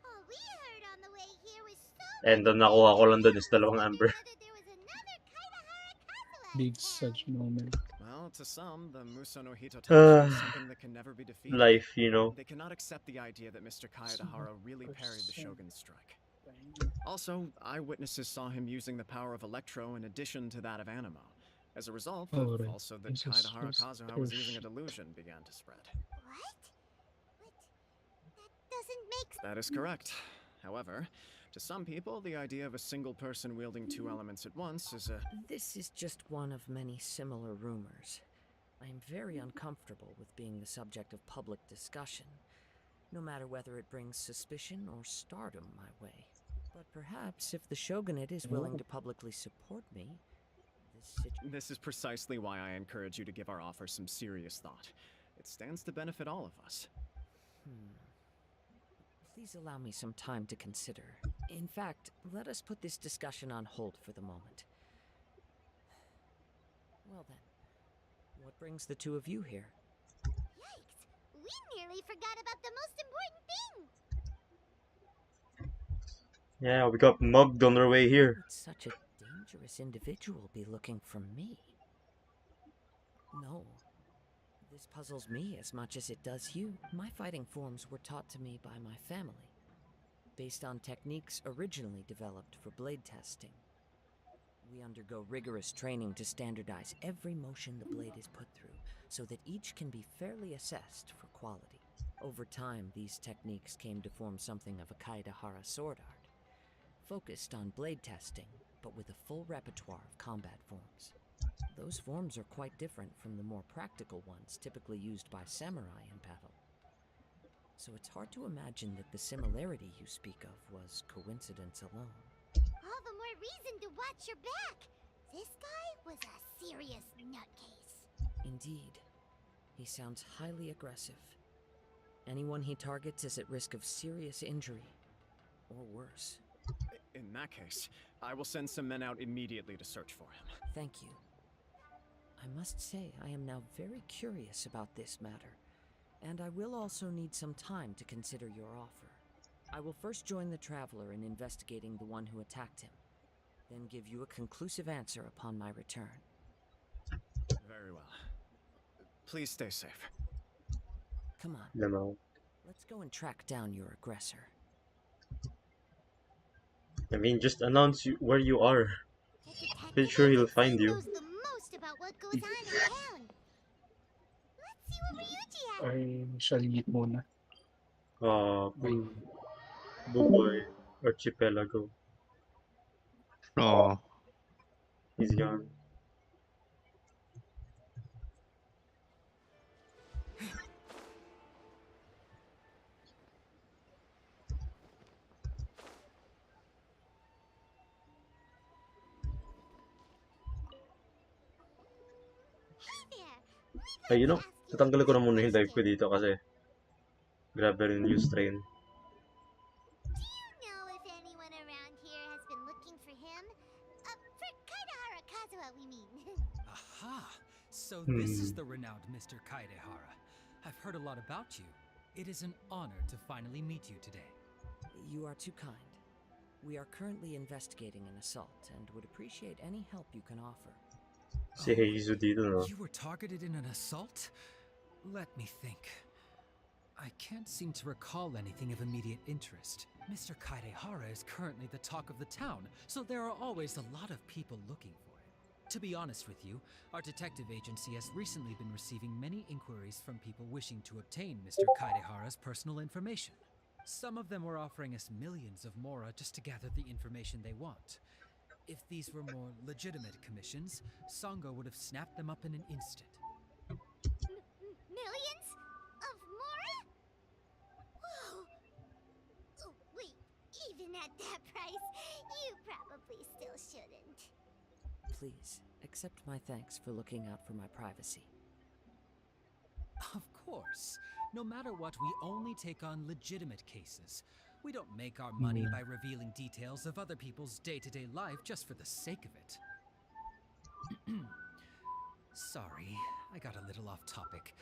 All we heard on the way here was so And much ang nakuha ko lang dun is I dalawang wondered Amber. whether there was another Kaidehara Kazuha Big in town. such moment. Well, to some, the Muso no Hito Ah, is something that can never be defeated. Life, you know. They cannot accept the idea that Mr. Kaidehara really parried the Shogun's strike. Also, eyewitnesses saw him using the power of Electro in addition to that of Animo. As a result, the Alright. falsehood that Jesus Kaidehara Christ. Kazuha was using a delusion began to spread. What? But that doesn't make sense. That is correct. However, to some people, the idea of a single person wielding two elements at once is a... This is just one of many similar rumors. I am very uncomfortable with being the subject of public discussion, no matter whether it brings suspicion or stardom my way. But perhaps if the Shogunate is willing to publicly support me, This is precisely why I encourage you to give our offer some serious thought. It stands to benefit all of us. Please allow me some time to consider. In fact, let us put this discussion on hold for the moment. Well then, what brings the two of you here? Yikes! We nearly forgot about the most important thing! Yeah, we got mugged on our way here. Would such a dangerous individual be looking for me? No. This puzzles me as much as it does you. My fighting forms were taught to me by my family, based on techniques originally developed for blade testing. We undergo rigorous training to standardize every motion the blade is put through, so that each can be fairly assessed for quality. Over time, these techniques came to form something of a Kaidehara sword art, focused on blade testing, but with a full repertoire of combat forms. Those forms are quite different from the more practical ones typically used by samurai in battle. So it's hard to imagine that the similarity you speak of was coincidence alone. All the more reason to watch your back! This guy was a serious nutcase. Indeed. He sounds highly aggressive. Anyone he targets is at risk of serious injury, or worse. In that case, I will send some men out immediately to search for him. Thank you. I must say I am now very curious about this matter, and I will also need some time to consider your offer. I will first join the traveler in investigating the one who attacked him, then give you a conclusive answer upon my return. Very well. Please stay safe. Come on, Lamo. let's go and track down your aggressor. I mean, just announce where you are. The detective Pretty sure he'll find you. knows the most about what goes on in town. Let's see what Ryuji has. Ay, shalit muna. Ay, Buboy Archipelago. Oo. He's gone. Ay, you know, tatanggalin ko na muna yung dive ko dito kasi grabe rin yung strain. Do you know if anyone around here has been looking for him? For Kaidehara Kazuha, we mean. Aha! So this is the renowned Mr. Kaidehara. I've heard a lot about you. It is an honor to finally meet you today. You are too kind. We are currently investigating an assault and would appreciate any help you can offer. Si Heizu dito, no? You were targeted in an assault? Let me think. I can't seem to recall anything of immediate interest. Mr. Kaidehara is currently the talk of the town, so there are always a lot of people looking for him. To be honest with you, our detective agency has recently been receiving many inquiries from people wishing to obtain Mr. Kaidehara's personal information. Some of them were offering us millions of mora just to gather the information they want. If these were more legitimate commissions, Sango would have snapped them up in an instant. Millions? Of mora? Whoa! Oh, wait, even at that price, you probably still shouldn't. Please, accept my thanks for looking out for my privacy. Of course. No matter what, we only take on legitimate cases. We don't make our money by revealing details of other people's day-to-day life just for the sake of it. Sorry, I got a little off topic.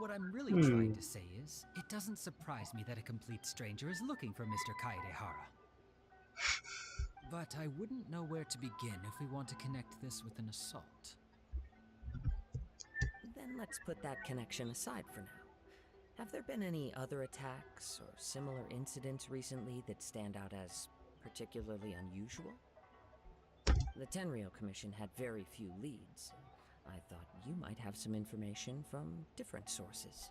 What I'm really trying to say is, it doesn't surprise me that a complete stranger is looking for Mr. Kaidehara. But I wouldn't know where to begin if we want to connect this with an assault. Then let's put that connection aside for now. Have there been any other attacks or similar incidents recently that stand out as particularly unusual? The Tamriel Commission had very few leads. I thought you might have some information from different sources.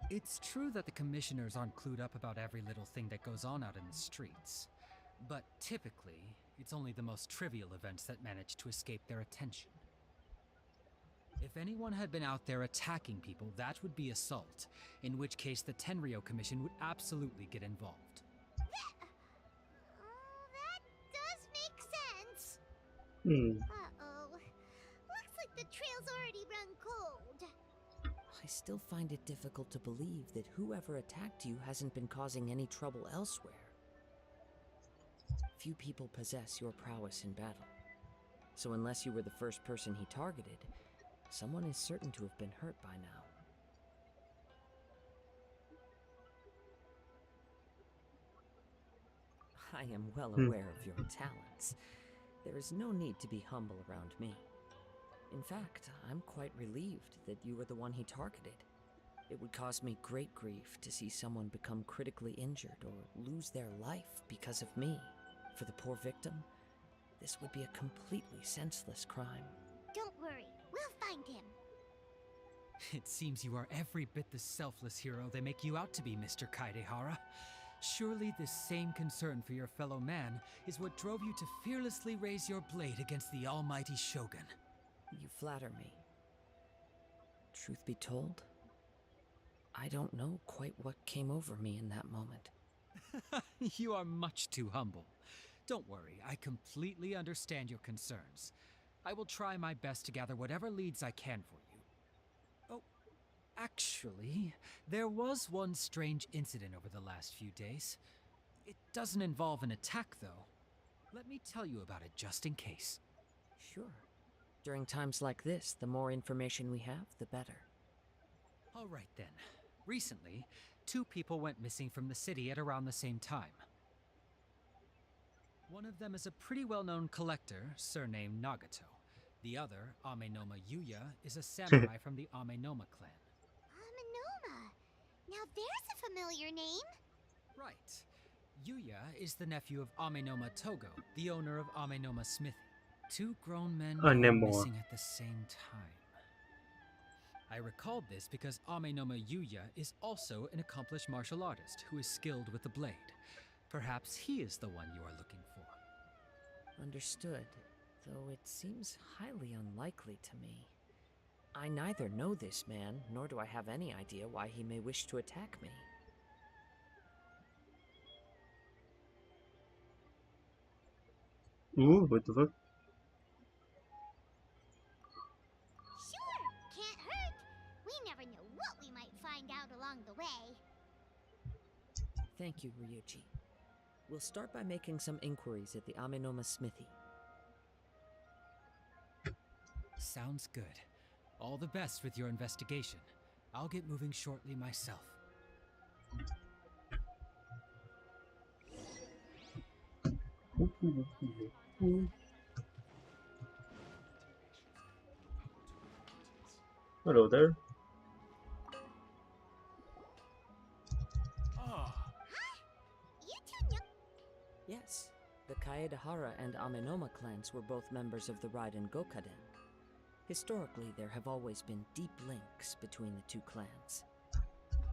It's true that the commissioners aren't clued up about every little thing that goes on out in the streets. But typically, it's only the most trivial events that manage to escape their attention. If anyone had been out there attacking people, that would be assault, in which case the Tamriel Commission would absolutely get involved. That does make sense. Uh-oh. Looks like the trail's already run cold. I still find it difficult to believe that whoever attacked you hasn't been causing any trouble elsewhere. Few people possess your prowess in battle. So unless you were the first person he targeted, someone is certain to have been hurt by now. I am well aware of your talents. There is no need to be humble around me. In fact, I'm quite relieved that you were the one he targeted. It would cause me great grief to see someone become critically injured or lose their life because of me. For the poor victim, this would be a completely senseless crime. Don't worry, we'll find him. It seems you are every bit the selfless hero they make you out to be, Mr. Kaidehara. Surely this same concern for your fellow man is what drove you to fearlessly raise your blade against the almighty Shogun. You flatter me. Truth be told, I don't know quite what came over me in that moment. You are much too humble. Don't worry, I completely understand your concerns. I will try my best to gather whatever leads I can for you. Oh, actually, there was one strange incident over the last few days. It doesn't involve an attack, though. Let me tell you about it just in case. Sure. During times like this, the more information we have, the better. All right then. Recently, 2 people went missing from the city at around the same time. One of them is a pretty well-known collector, surnamed Nagato. The other, Amenoma Yuya, is a samurai from the Amenoma clan. Amenoma. Now there's a familiar name. Right. Yuya is the nephew of Amenoma Togo, the owner of Amenoma Smithy. 2 grown men go missing at the same time. I recalled this because Amenoma Yuya is also an accomplished martial artist who is skilled with the blade. Perhaps he is the one you are looking for. Understood, though it seems highly unlikely to me. I neither know this man, nor do I have any idea why he may wish to attack me. Ooh, what the fuck? Sure, can't never know what we might find out along the way. Thank you, Ryuji. We'll start by making some inquiries at the Amenoma smithy. Sounds good. All the best with your investigation. I'll get moving shortly myself. Hello there. You two know. Yes, the Kaidehara and Amenoma clans were both members of the Raiden Gokaden. Historically, there have always been deep links between the two clans.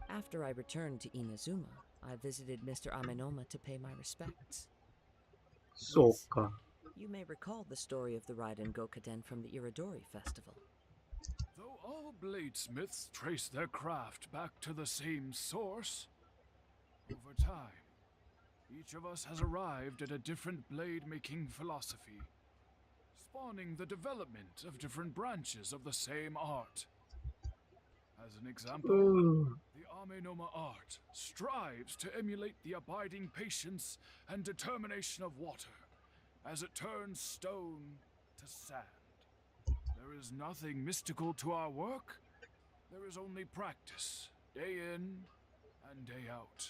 After I returned to Inazuma, I visited Mr. Amenoma to pay my respects. Soka. You may recall the story of the Raiden Gokaden from the Iridori Festival. Though all bladesmiths trace their craft back to the same source, over time, each of us has arrived at a different blade-making philosophy, spawning the development of different branches of the same art. As an example, the Amenoma art strives to emulate the abiding patience and determination of water as it turns stone to sand. There is nothing mystical to our work. There is only practice, day in and day out,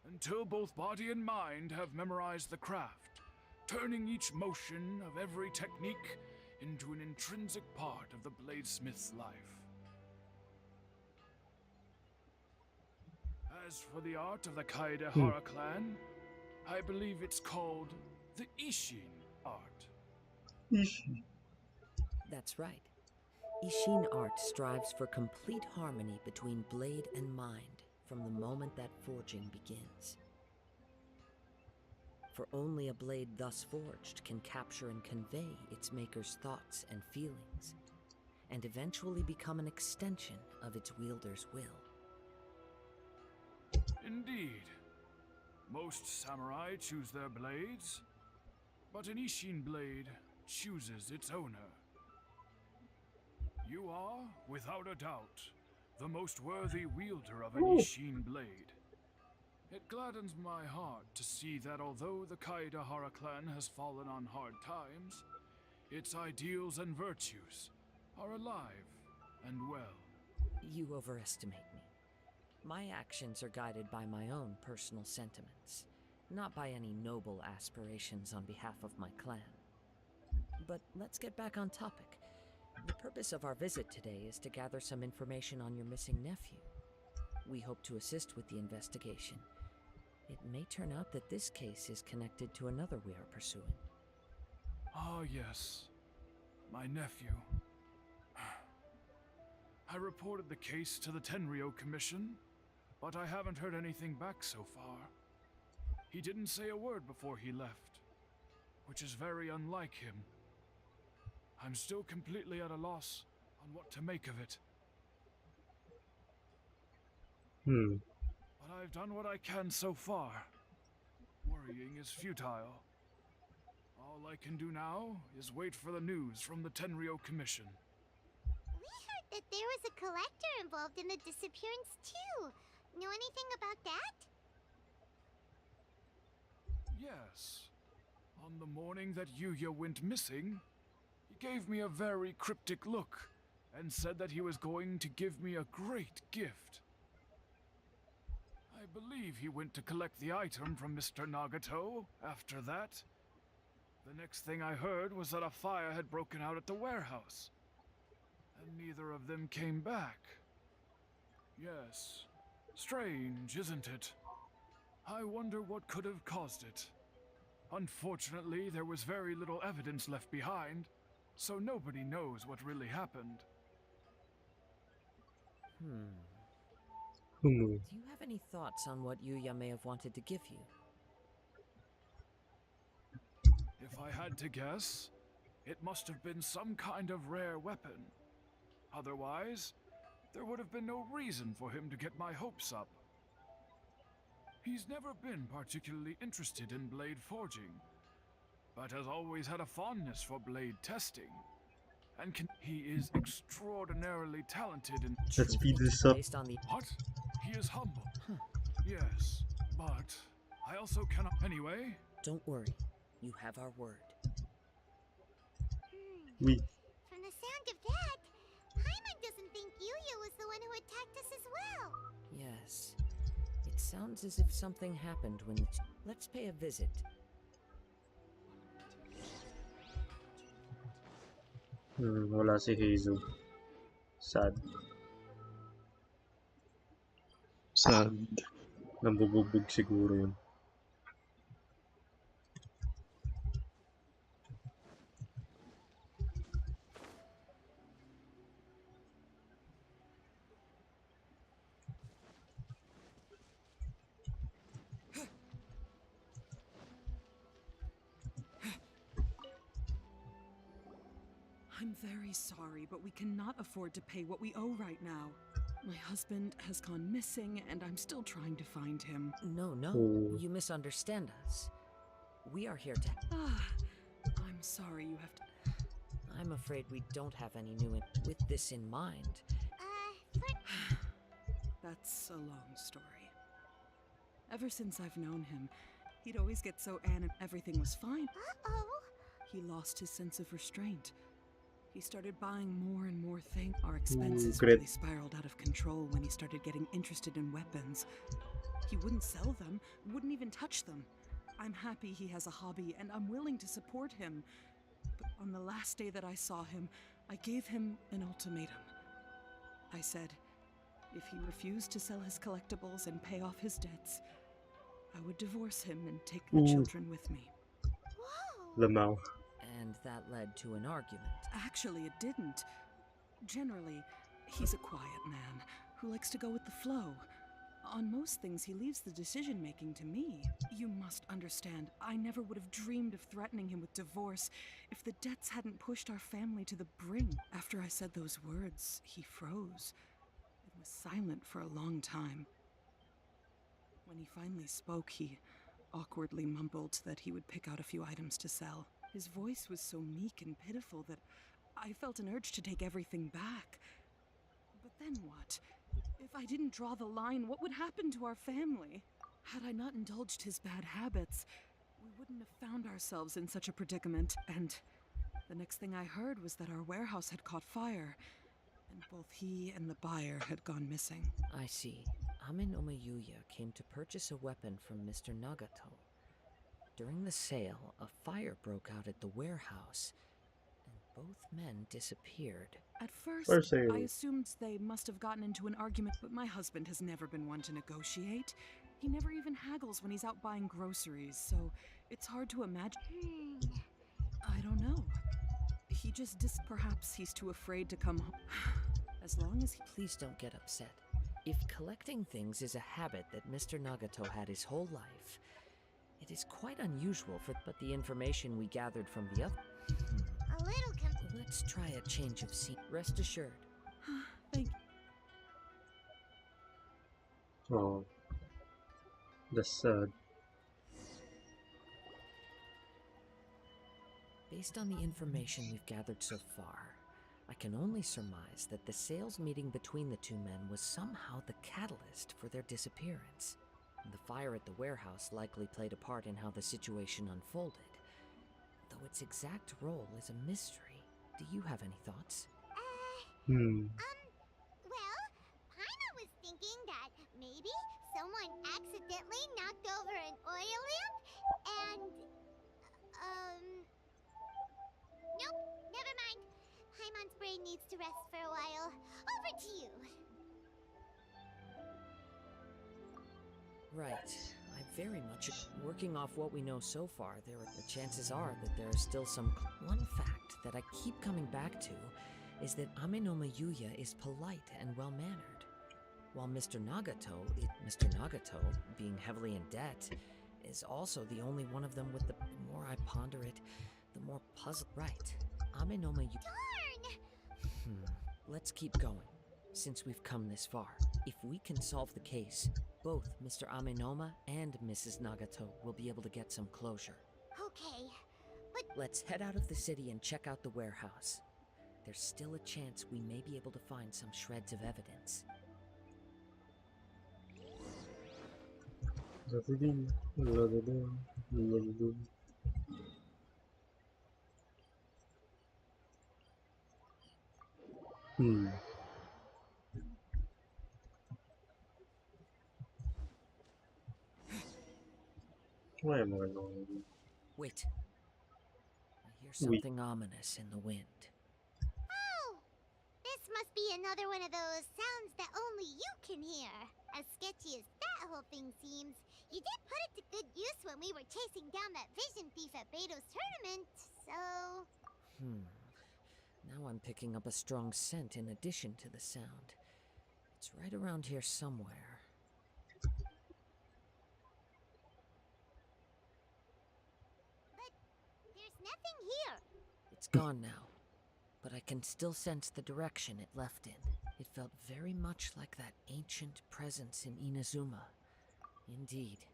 until both body and mind have memorized the craft, turning each motion of every technique into an intrinsic part of the bladesmith's life. As for the art of the Kaidehara clan, I believe it's called the Ishin art. That's right. Ishin art strives for complete harmony between blade and mind from the moment that forging begins. For only a blade thus forged can capture and convey its maker's thoughts and feelings, and eventually become an extension of its wielder's will. Indeed. Most samurai choose their blades, but an Ishin blade chooses its owner. You are, without a doubt, the most worthy wielder of an Ishin blade. It gladdens my heart to see that although the Kaidehara clan has fallen on hard times, its ideals and virtues are alive and well. You overestimate me. My actions are guided by my own personal sentiments, not by any noble aspirations on behalf of my clan. But let's get back on topic. The purpose of our visit today is to gather some information on your missing nephew. We hope to assist with the investigation. It may turn out that this case is connected to another we are pursuing. Ah, yes. My nephew. I reported the case to the Tamriel Commission, but I haven't heard anything back so far. He didn't say a word before he left, which is very unlike him. I'm still completely at a loss on what to make of it. But I've done what I can so far. Worrying is futile. All I can do now is wait for the news from the Tamriel Commission. We heard that there was a collector involved in the disappearance too. Know anything about that? Yes. On the morning that Yuya went missing, he gave me a very cryptic look and said that he was going to give me a great gift. I believe he went to collect the item from Mr. Nagato after that. The next thing I heard was that a fire had broken out at the warehouse, and neither of them came back. Yes, strange, isn't it? I wonder what could have caused it. Unfortunately, there was very little evidence left behind, so nobody knows what really happened. Do you have any thoughts on what Yuya may have wanted to give you? If I had to guess, it must have been some kind of rare weapon. Otherwise, there would have been no reason for him to get my hopes up. He's never been particularly interested in blade forging, but has always had a fondness for blade testing, and he is extraordinarily talented in. Let's speed this up. Based on the What? He is humble. Yes, but I also cannot. Anyway, Don't worry, you have our word. We From the sound of that, Paimon doesn't think Yuya was the one who attacked us as well. Yes. It sounds as if something happened when let's pay a visit. wala si Hazel. Sad. Sad. Nambubugbog siguro yun. I'm very sorry, but we cannot afford to pay what we owe right now. My husband has gone missing, and I'm still trying to find him. No, Oh. you misunderstand us. We are here to. I'm sorry you have to. I'm afraid we don't have any new. With this in mind, That's a long story. Ever since I've known him, he'd always get so everything was fine. Uh-oh. He lost his sense of restraint. He started buying more and more things. Our expenses great. really spiraled out of control when he started getting interested in weapons. He wouldn't sell them, wouldn't even touch them. I'm happy he has a hobby, and I'm willing to support him. But on the last day that I saw him, I gave him an ultimatum. I said, if he refused to sell his collectibles and pay off his debts, I would divorce him and take the children with me. Whoa. Lamaw. and that led to an argument. Actually, it didn't. Generally, he's a quiet man who likes to go with the flow. On most things, he leaves the decision-making to me. You must understand, I never would have dreamed of threatening him with divorce if the debts hadn't pushed our family to the brink. After I said those words, he froze and was silent for a long time. When he finally spoke, he awkwardly mumbled that he would pick out a few items to sell. His voice was so meek and pitiful that I felt an urge to take everything back. But then what? If I didn't draw the line, what would happen to our family? Had I not indulged his bad habits, we wouldn't have found ourselves in such a predicament. And the next thing I heard was that our warehouse had caught fire, and both he and the buyer had gone missing. I see. Amenoma Yuya came to purchase a weapon from Mr. Nagato. During the sale, a fire broke out at the warehouse, and both men disappeared. At first, For sale. I assumed they must have gotten into an argument, but my husband has never been one to negotiate. He never even haggles when he's out buying groceries, so it's hard to imagine. I don't know. He just perhaps he's too afraid to come home. As long as he... Please don't get upset. If collecting things is a habit that Mr. Nagato had his whole life, it is quite unusual for but the information we gathered from the other... A little Let's try a change of scene. Rest assured. Thank you. Oh. That's sad. Based on the information we've gathered so far, I can only surmise that the sales meeting between the two men was somehow the catalyst for their disappearance. The fire at the warehouse likely played a part in how the situation unfolded, though its exact role is a mystery. Do you have any thoughts? well, Paimon was thinking that maybe someone accidentally knocked over an oil lamp and, nope, never mind. Paimon's brain needs to rest for a while. Over to you. Right. I very much working off what we know so far. The chances are that there is still some. One fact that I keep coming back to is that Amenoma Yuya is polite and well-mannered, while Mr. Nagato, being heavily in debt, is also the only one of them with the more I ponder it, the more puzzle. Right. Amenoma Yuya. Darn! Let's keep going. Since we've come this far, if we can solve the case, both Mr. Amenoma and Mrs. Nagato will be able to get some closure. Okay, but Let's head out of the city and check out the warehouse. there's still a chance we may be able to find some shreds of evidence. Wait. I hear something ominous in the wind. Oh! This must be another one of those sounds that only you can hear. As sketchy as that whole thing seems, you did put it to good use when we were chasing down that vision thief at Beto's tournament, so... Now I'm picking up a strong scent in addition to the sound. It's right around here somewhere. But there's nothing here. It's gone now, but I can still sense the direction it left in. It felt very much like that ancient presence in Inazuma. Indeed.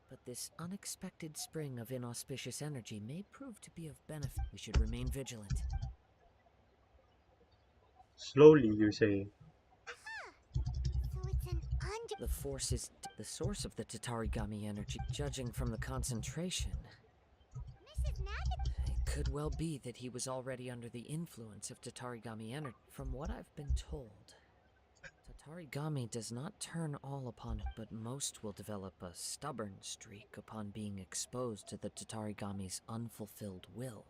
But this unexpected spring of inauspicious energy may prove to be of benefit. We should remain vigilant. Slowly, you say. So it's an The force is the source of the Tatarigami energy, judging from the concentration. Mrs. Nagata... It could well be that he was already under the influence of Tatarigami energy. From what I've been told, Tatarigami does not turn all upon it, but most will develop a stubborn streak upon being exposed to the Tatarigami's unfulfilled will.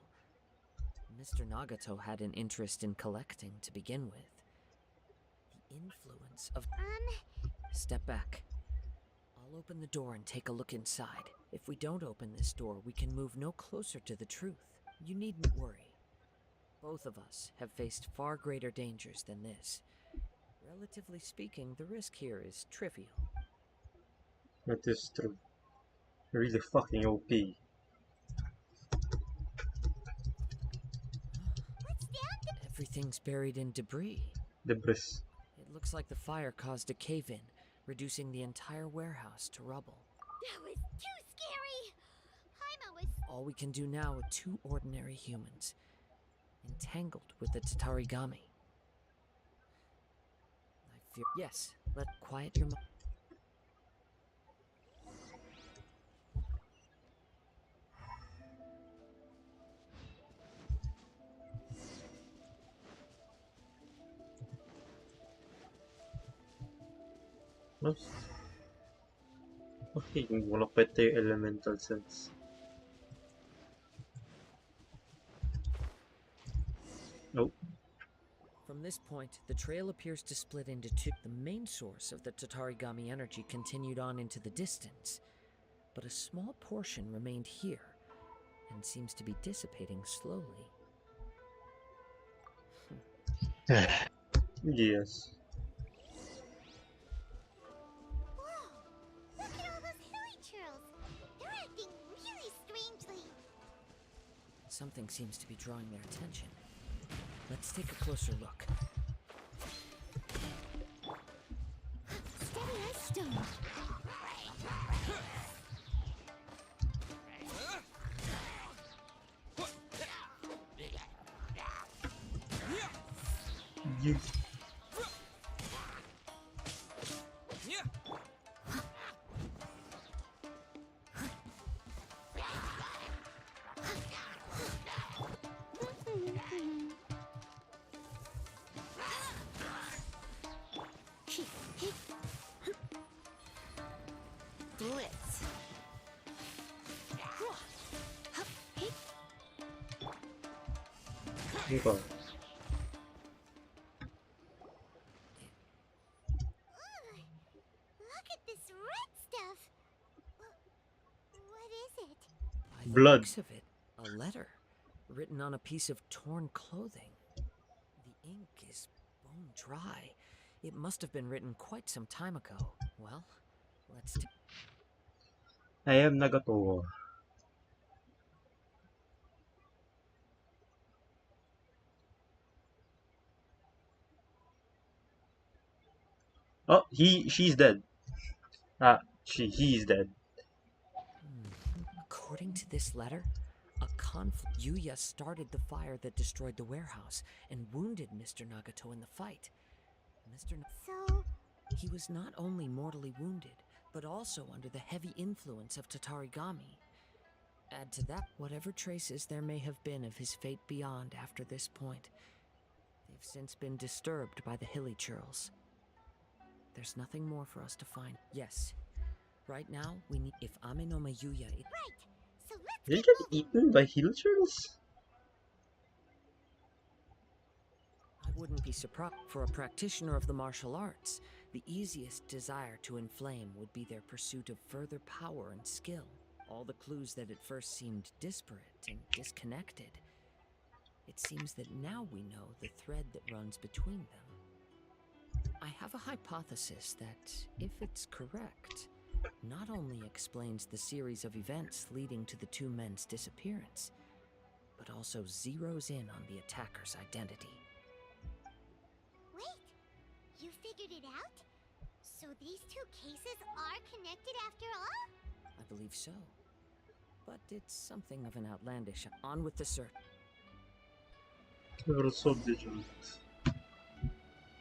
Mr. Nagato had an interest in collecting to begin with. The influence of... Step back. I'll open the door and take a look inside. If we don't open this door, we can move no closer to the truth. You needn't worry. Both of us have faced far greater dangers than this. Relatively speaking, the risk here is trivial. That is true. Really fucking OP. What's down Everything's buried in debris. Debris. It looks like the fire caused a cave-in, reducing the entire warehouse to rubble. That was too scary! Paimon was... All we can do now are two ordinary humans, entangled with the Tatarigami. I fear... Yes, let quiet your mind. Okay, wala pa ito yung elemental sense. Nope. From this point, the trail appears to split into two. The main source of the Tatarigami energy continued on into the distance, but a small portion remained here, and seems to be dissipating slowly. Yes. Look at all those hilly churls! They're acting really strangely. Something seems to be drawing their attention. Let's take a closer look. Steady as stone. Blitz. Okay. Look at this red stuff. What is it? By the Blood. looks of it, a letter written on a piece of torn clothing. The ink is bone dry. It must have been written quite some time ago. Well, let's take... I am Nagato. Oh, she's dead. He is dead. According to this letter, a conflict. Yuya started the fire that destroyed the warehouse and wounded Mr. Nagato in the fight. So... He was not only mortally wounded, but also under the heavy influence of Tatarigami. Add to that whatever traces there may have been of his fate beyond after this point. They've since been disturbed by the hilly churls. There's nothing more for us to find. Yes. Right now, we need... If Amenoma Yuya... Right! So let's Did he get get moving! eaten by hillturtles? I wouldn't be surprised. For a practitioner of the martial arts, the easiest desire to inflame would be their pursuit of further power and skill. All the clues that at first seemed disparate and disconnected. It seems that now we know the thread that runs between them. I have a hypothesis that, if it's correct, not only explains the series of events leading to the two men's disappearance, but also zeroes in on the attacker's identity. Wait! You figured it out? So these two cases are connected after all? I believe so. But it's something of an outlandish... On with the search. Never solved the jump.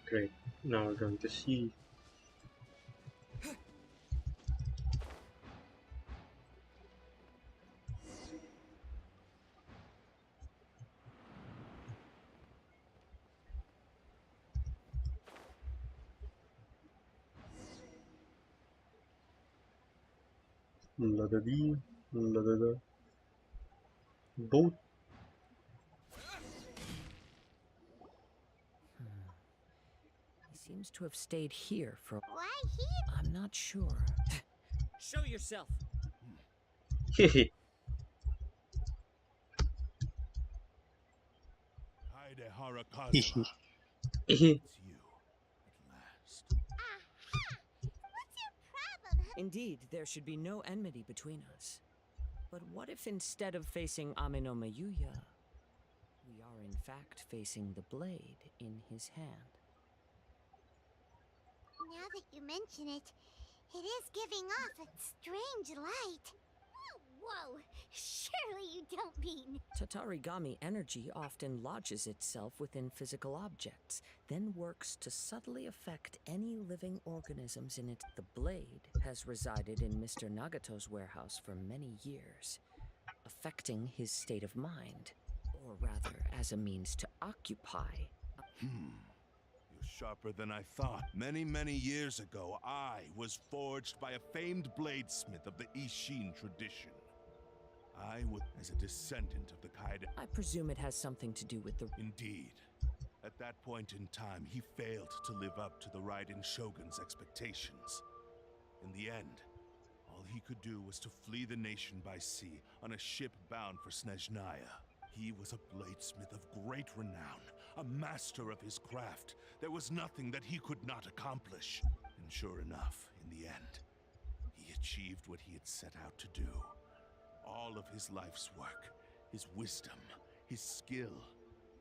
Great. Now we're going to see. La da dee, la da da. Boat. He seems to have stayed here for... Why here? I'm not sure. Show yourself! Hehe. Kaidehara Kazuma. Hehe. It's you, at last. Aha! What's your problem, huh? Indeed, there should be no enmity between us. But what if instead of facing Amenoma Yuya, we are in fact facing the blade in his hand? Now that you mention it, it is giving off a strange light. Whoa! Surely you don't mean... Tatarigami energy often lodges itself within physical objects, then works to subtly affect any living organisms in it. The blade has resided in Mr. Nagato's warehouse for many years, affecting his state of mind, or rather as a means to occupy. You're sharper than I thought. Many, many years ago, I was forged by a famed bladesmith of the Ishin tradition. I was as a descendant of the Kaidehara. I presume it has something to do with the... Indeed. At that point in time, he failed to live up to the Raiden Shogun's expectations. In the end, all he could do was to flee the nation by sea on a ship bound for Snezhnaya. He was a bladesmith of great renown, a master of his craft. There was nothing that he could not accomplish. And sure enough, in the end, he achieved what he had set out to do. All of his life's work, his wisdom, his skill,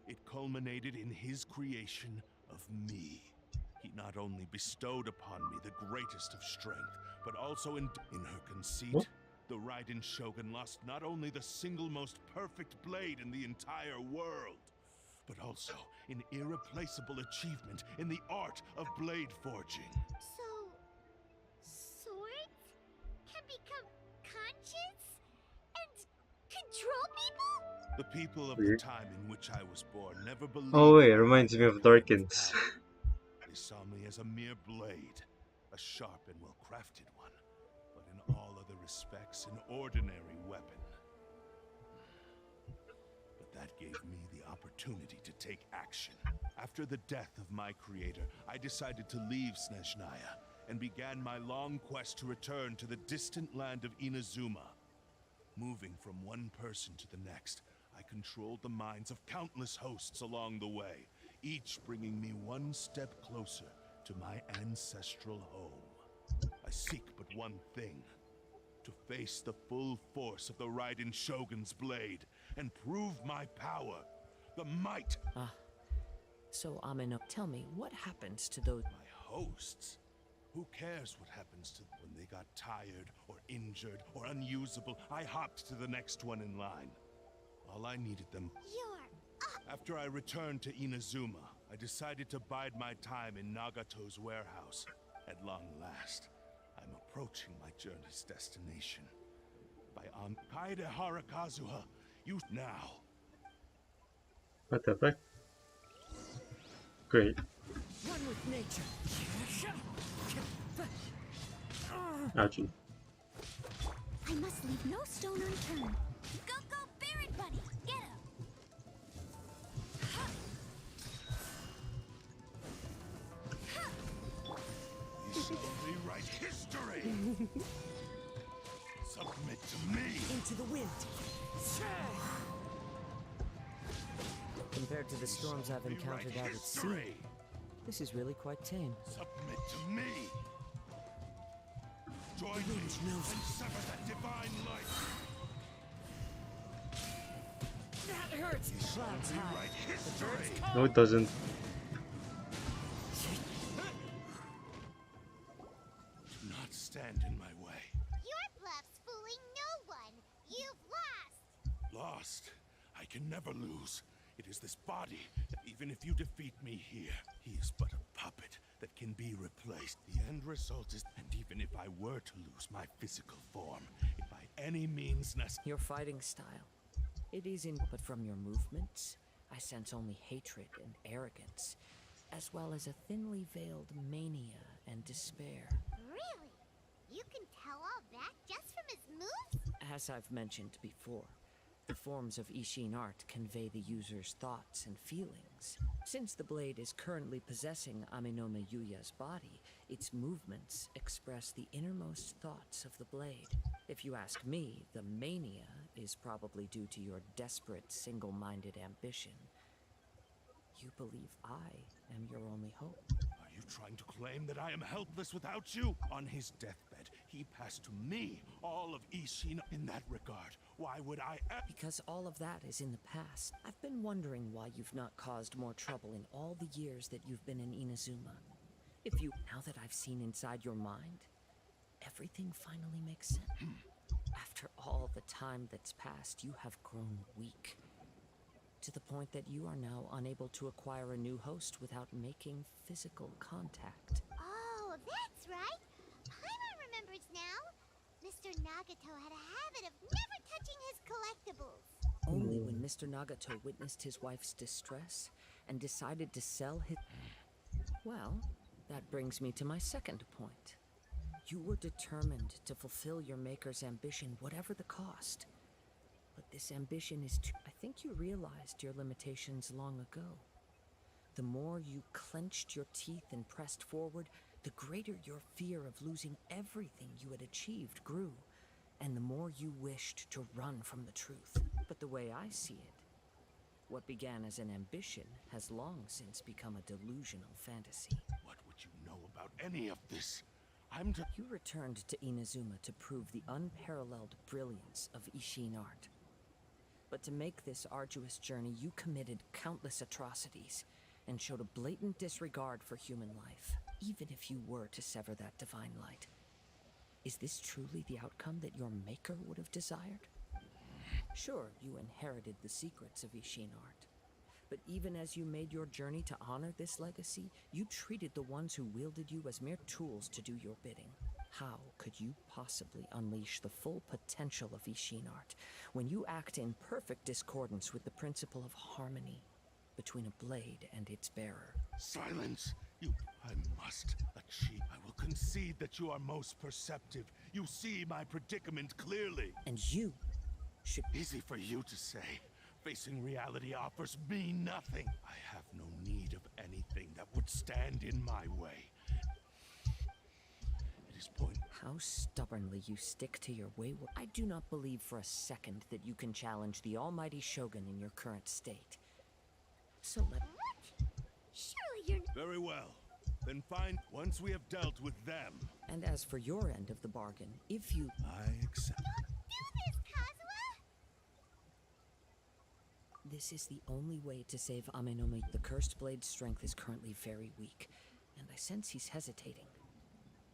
it culminated in his creation of me. He not only bestowed upon me the greatest of strength, but also in her conceit, What? the Raiden Shogun lost not only the single most perfect blade in the entire world, but also an irreplaceable achievement in the art of blade forging. So... swords can become conscious? And control people? The people of the Weird. time in which I was born never believed... Oh wait, I reminds me had of Darkins. power. They saw me as a mere blade, a sharp and well-crafted one, but in all other respects, an ordinary weapon. But that gave me the opportunity to take action. After the death of my creator, I decided to leave Snezhnaya and began my long quest to return to the distant land of Inazuma. Moving from one person to the next, I controlled the minds of countless hosts along the way, each bringing me one step closer to my ancestral home. I seek but one thing: to face the full force of the Raiden Shogun's blade and prove my power, the might. So Ameno, tell me, what happens to those... My hosts? Who cares what happens to them when they got tired or injured or unusable? I hopped to the next one in line. All I needed them. You're After I returned to Inazuma, I decided to bide my time in Nagato's warehouse. At long last, I'm approaching my journey's destination. By Kaidehara Kazuha, you now. What the fuck? Great. One with nature. Ouchie. I must leave no stone unturned. Go, go, Baron Buddy! Get him! You shall rewrite history! Submit to me! Into the wind. Compared to the storms I've encountered out at sea, this is really quite tame. Submit to me! Join me and sever that divine light! That hurts! Clouds high. Rewrite history! No, it doesn't. Do not stand in my way. Your bluff's fooling no one. You've lost. Lost. I can never lose. It is this body that even if you defeat me here, he is but a puppet that can be replaced. The end result is, and even if I were to lose my physical form, if by any means necessary. Your fighting style. It is in, but from your movements, I sense only hatred and arrogance, as well as a thinly veiled mania and despair. Really? You can tell all that just from his moves? As I've mentioned before, the forms of Ishin art convey the user's thoughts and feelings. Since the blade is currently possessing Amenoma Yuya's body, its movements express the innermost thoughts of the blade. If you ask me, the mania is probably due to your desperate, single-minded ambition. You believe I am your only hope. Are you trying to claim that I am helpless without you? On his deathbed, he passed to me all of Ishin. In that regard, why would I? Because all of that is in the past. I've been wondering why you've not caused more trouble in all the years that you've been in Inazuma. If you, now that I've seen inside your mind, everything finally makes sense. After all the time that's passed, you have grown weak. To the point that you are now unable to acquire a new host without making physical contact. Oh, that's right. Paimon remembers now. Mr. Nagato had a habit of never touching his collectibles. Only when Mr. Nagato witnessed his wife's distress and decided to sell his... Well, that brings me to my second point. You were determined to fulfill your maker's ambition, whatever the cost. But this ambition is too... I think you realized your limitations long ago. The more you clenched your teeth and pressed forward, the greater your fear of losing everything you had achieved grew, and the more you wished to run from the truth. But the way I see it, what began as an ambition has long since become a delusional fantasy. What would you know about any of this? You returned to Inazuma to prove the unparalleled brilliance of Ishin art. But to make this arduous journey, you committed countless atrocities and showed a blatant disregard for human life, even if you were to sever that divine light. Is this truly the outcome that your maker would have desired? Sure, you inherited the secrets of Ishin art, but even as you made your journey to honor this legacy, you treated the ones who wielded you as mere tools to do your bidding. How could you possibly unleash the full potential of Ishin art when you act in perfect discordance with the principle of harmony between a blade and its bearer? Silence! I must achieve. I will concede that you are most perceptive. You see my predicament clearly. And you should... Easy for you to say. Facing reality offers me nothing. I have no need of anything that would stand in my way. It is point. How stubbornly you stick to your wayward... I do not believe for a second that you can challenge the almighty Shogun in your current state. So let... What? Surely you're... Very well. Then fine, once we have dealt with them. And as for your end of the bargain, if you... I accept. Don't do this, Kazuha! This is the only way to save Amenoma. The cursed blade's strength is currently very weak, and I sense he's hesitating.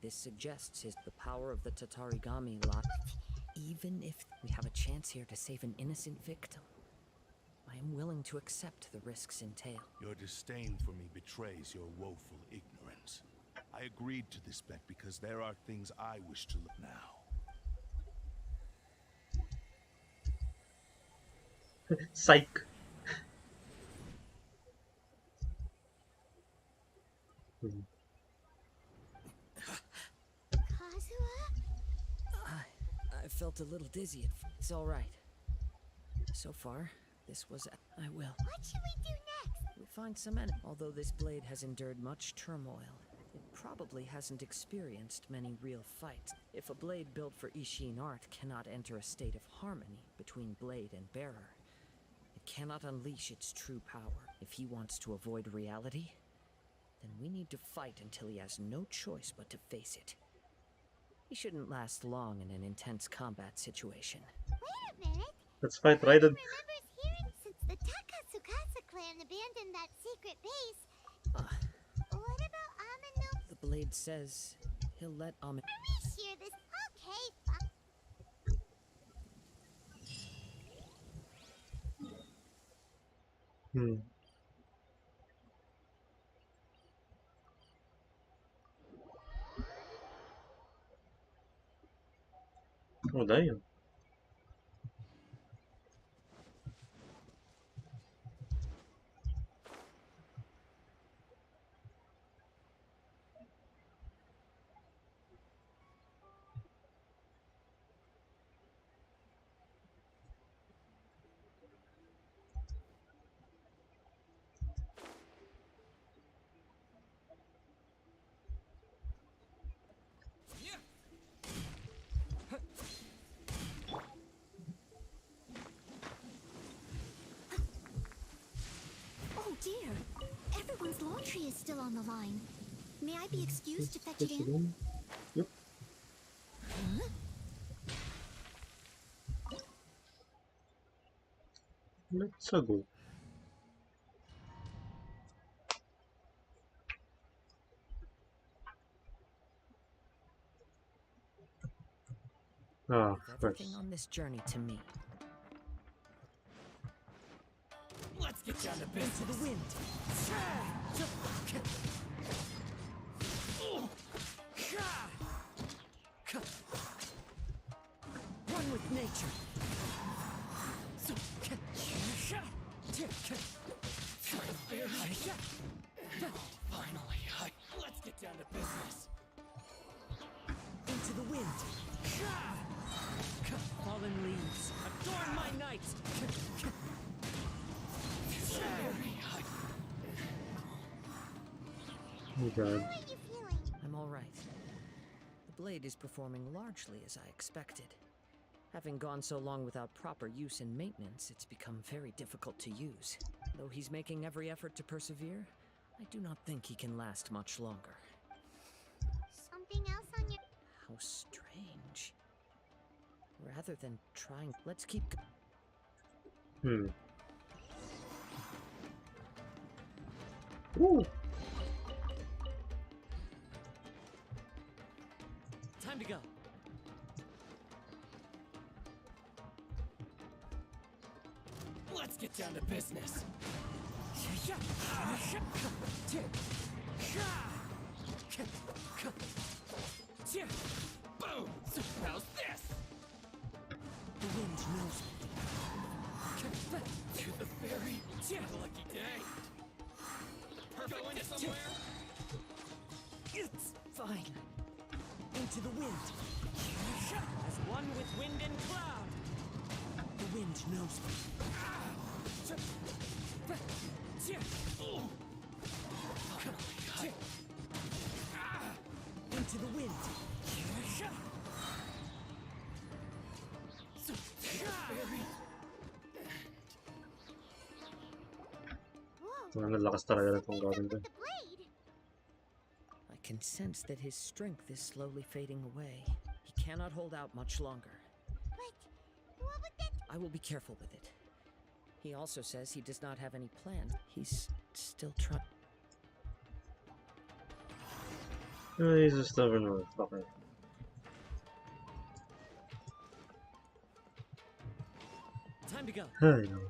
This suggests the power of the Tatarigami lot. Even if we have a chance here to save an innocent victim, I am willing to accept the risks entailed. Your disdain for me betrays your woeful ignorance. I agreed to this bet because there are things I wish to look now. Psych. Kazuha? I felt a little dizzy. It's all right. So far, this was. I will. What should we do next? We find some enemy. Although this blade has endured much turmoil, it probably hasn't experienced many real fights. If a blade built for Ishin art cannot enter a state of harmony between blade and bearer, it cannot unleash its true power. If he wants to avoid reality, then we need to fight until he has no choice but to face it. He shouldn't last long in an intense combat situation. Wait a minute. Let's fight Raiden. Remembers hearing since the Takatsukasa clan abandoned that secret base. What about Amenoma? The blade says he'll let Let me share this. Okay, fine. Oh, damn. Oh dear. Everyone's laundry is still on the line. May I be excused to fetch it in? Yep. Huh? Let's go. Ah, of course. everything on this journey to me. Let's get down to business. Into the wind. One with nature. Finally, let's get down to business. Into the wind. Fallen leaves. Adorn my night. Oh god. How are you feeling? I'm all right. The blade is performing largely as I expected. Having gone so long without proper use and maintenance, it's become very difficult to use. Though he's making every effort to persevere, I do not think he can last much longer. Something else on your... How strange. Rather than trying, let's keep... Ooh. Time to go. Let's get down to business. Boom! How's this? The wind knows me. To the ferry. Lucky day. Going somewhere? It's fine. Into the wind. As one with wind and cloud. The wind knows me. Into the wind. Whoa. Ang lakas talaga ng gawin ko. The blade. I can sense that his strength is slowly fading away. He cannot hold out much longer. But what would that... I will be careful with it. He also says he does not have any plans. He's still trying. He's a stubborn motherfucker. Time to go. I know.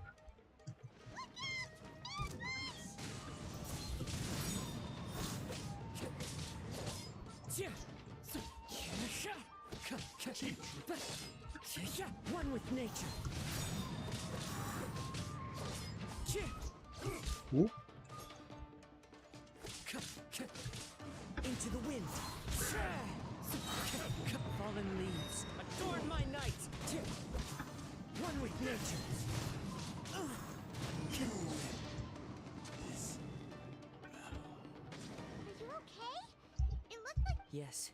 One with nature. Ooh. Into the wind. Fallen leaves. Adorn my night. One with nature. Are you okay? It looked like Yes.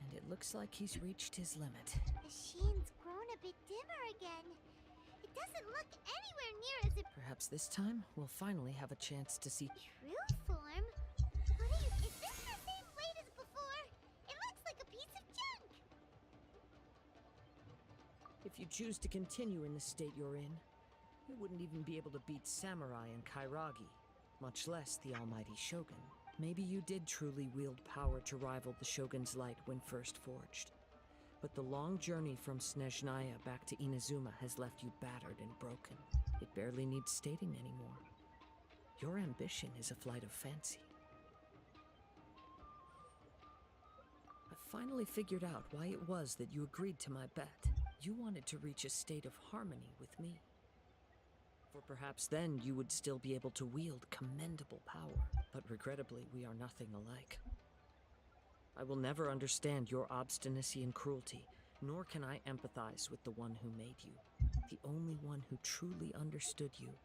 And it looks like he's reached his limit. the sheen's grown a bit dimmer again. It doesn't look anywhere near as if Perhaps this time we'll finally have a chance to see. true form. What are you? Is this the same blade as before? It looks like a piece of junk. If you choose to continue in the state you're in, you wouldn't even be able to beat Samurai and Kairagi, much less the almighty Shogun. Maybe you did truly wield power to rival the Shogun's light when first forged. But the long journey from Snezhnaya back to Inazuma has left you battered and broken. It barely needs stating anymore. Your ambition is a flight of fancy. I finally figured out why it was that you agreed to my bet. You wanted to reach a state of harmony with me. For perhaps then you would still be able to wield commendable power. But regrettably, we are nothing alike. I will never understand your obstinacy and cruelty, nor can I empathize with the one who made you. The only one who truly understood you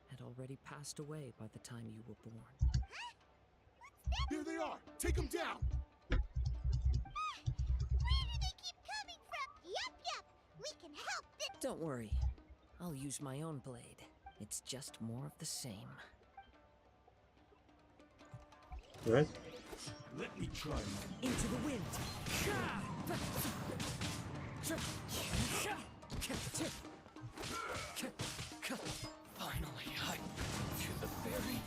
had already passed away by the time you were born. Here they are! Take them down! Where do they keep coming from? Yup. We can help this. Don't worry. I'll use my own blade. It's just more of the same. Right? Let me try my... Into the wind! Finally, I feel the very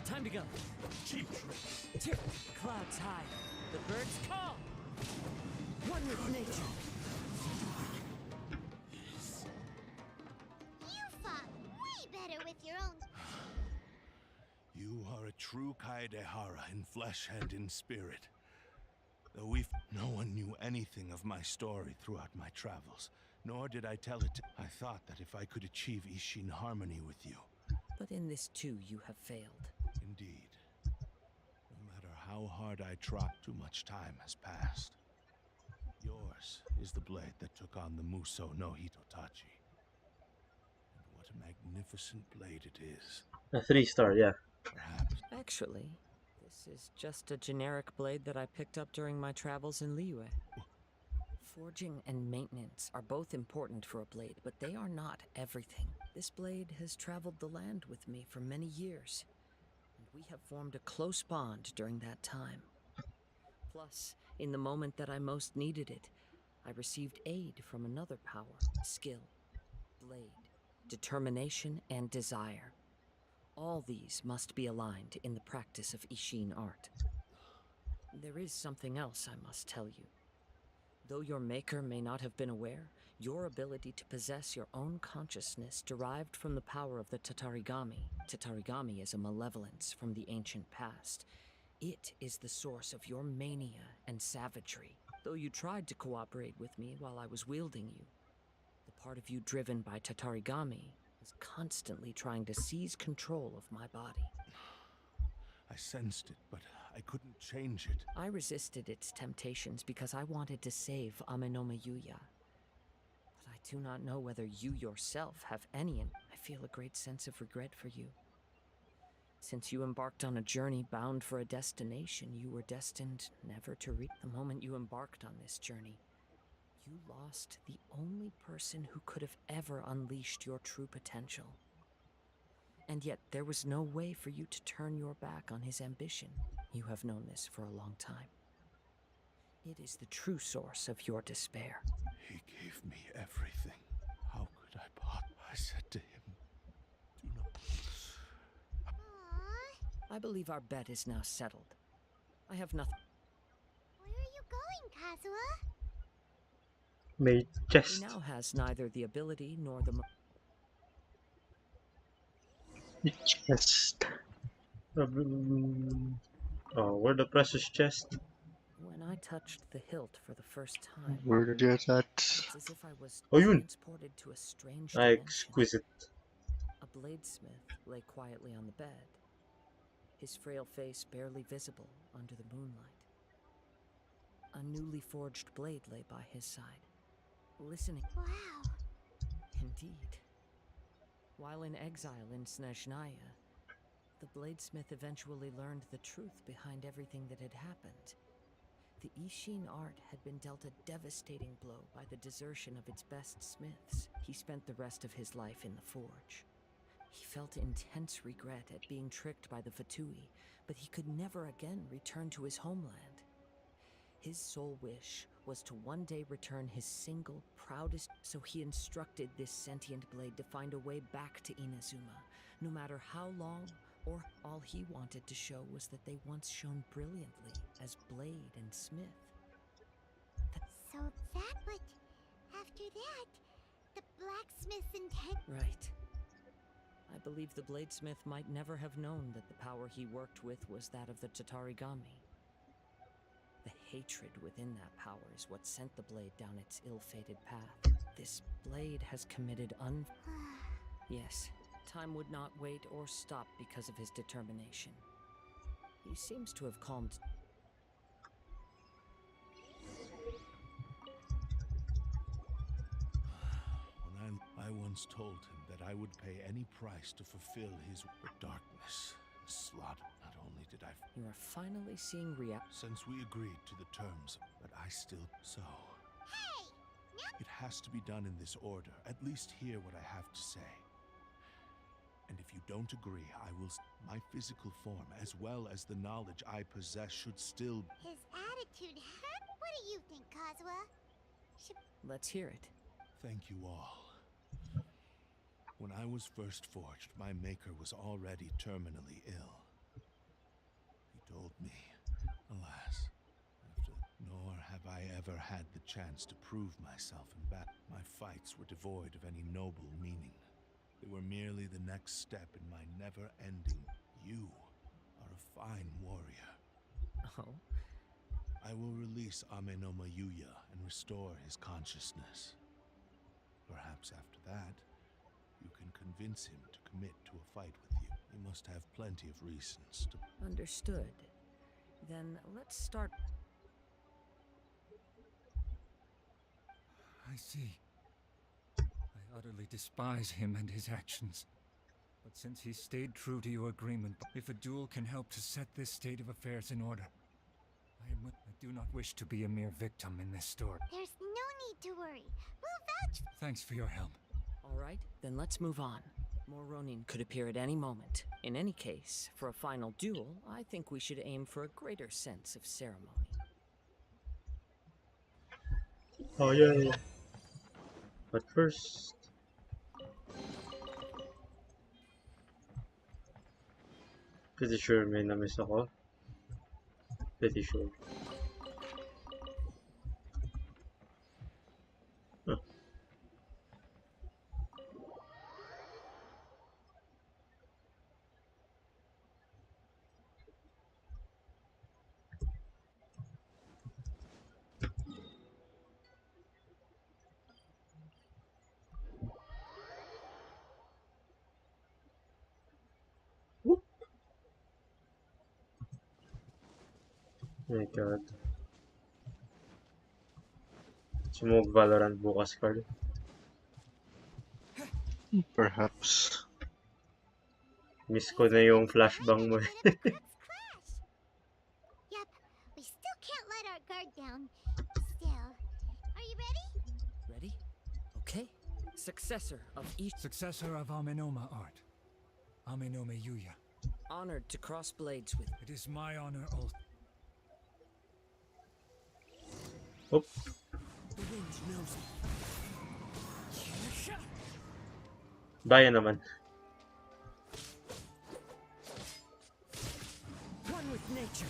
Time to go. cheap trick. Clouds high. The birds call. One with nature. You fought way better with your own. You are a true Kaidehara in flesh and in spirit. Though no one knew anything of my story throughout my travels, nor did I tell it. I thought that if I could achieve Ishin harmony with you. But in this too, you have failed. Indeed. No matter how hard I try, too much time has passed. Yours is the blade that took on the Muso no Hitotachi. And what a magnificent blade it is. A 3-star, yeah. Perhaps. Actually, this is just a generic blade that I picked up during my travels in Liyue. Forging and maintenance are both important for a blade, but they are not everything. This blade has traveled the land with me for many years, and we have formed a close bond during that time. Plus, in the moment that I most needed it, I received aid from another power: skill, blade, determination, and desire. All these must be aligned in the practice of Ishin art. There is something else I must tell you. Though your maker may not have been aware, your ability to possess your own consciousness derived from the power of the Tatarigami. Tatarigami is a malevolence from the ancient past. It is the source of your mania and savagery. Though you tried to cooperate with me while I was wielding you, the part of you driven by Tatarigami was constantly trying to seize control of my body. I sensed it, but I couldn't change it. I resisted its temptations because I wanted to save Amenoma Yuya. But I do not know whether you yourself have any, and I feel a great sense of regret for you. Since you embarked on a journey bound for a destination, you were destined never to reach. The moment you embarked on this journey, you lost the only person who could have ever unleashed your true potential. And yet there was no way for you to turn your back on his ambition. You have known this for a long time. It is the true source of your despair. He gave me everything. How could I I said to him, do not... Aww. I believe our bet is now settled. I have nothing. Where are you going, Kazuha? May He chest. now has neither the ability nor the Chest. Where the precious chest? When I touched the hilt for the first time, Where did you get that? it's as if I was Oh, yun. transported to a strange Ah, dimension. exquisite. A bladesmith lay quietly on the bed, his frail face barely visible under the moonlight. A newly forged blade lay by his side, listening. Wow. Indeed. While in exile in Snezhnaya, the bladesmith eventually learned the truth behind everything that had happened. The Ishin art had been dealt a devastating blow by the desertion of its best smiths. He spent the rest of his life in the forge. He felt intense regret at being tricked by the Fatui, but he could never again return to his homeland. His sole wish was to one day return his single, proudest, so he instructed this sentient blade to find a way back to Inazuma, no matter how long, or all he wanted to show was that they once shone brilliantly as blade and smith. So that would... After that, the blacksmith's intent... Right. I believe the bladesmith might never have known that the power he worked with was that of the Tatarigami. The hatred within that power is what sent the blade down its ill-fated path. This blade has committed Yes, time would not wait or stop because of his determination. He seems to have calmed... When I once told him that I would pay any price to fulfill his darkness, slaughter. Not only did I... You are finally seeing Since we agreed to the terms, but I still... So... Hey! It has to be done in this order. At least hear what I have to say. And if you don't agree, I will... My physical form, as well as the knowledge I possess, should still... His attitude, huh? What do you think, Kazuha? Let's hear it. Thank you all. When I was first forged, my maker was already terminally ill. He told me, alas, nor have I ever had the chance to prove myself in battle. My fights were devoid of any noble meaning. They were merely the next step in my never-ending... You are a fine warrior. Oh? I will release Amenoma Yuya and restore his consciousness. Perhaps after that, you can convince him to commit to a fight with you. He must have plenty of reasons to... Understood. Then let's start... I see. I utterly despise him and his actions. But since he stayed true to your agreement, if a duel can help to set this state of affairs in order, I do not wish to be a mere victim in this story. There's no need to worry. We'll vouch... Thanks for your help. All right, then let's move on. More Ronin could appear at any moment. In any case, for a final duel, I think we should aim for a greater sense of ceremony. Oh, yeah. But first... Pretty sure may na-miss ako. Pretty sure. Huh. My God. Sumog Valorant bukas, Carl. Perhaps. Miss ko na yung flashbang mo. Yep, we still can't let our guard down. Still. Are you ready? Ready? Okay. Successor of each... Successor of Amenoma art. Amenoma Yuya. Honored to cross blades with... It is my honor also. Oop. The wind knows it. Baya naman. One with nature.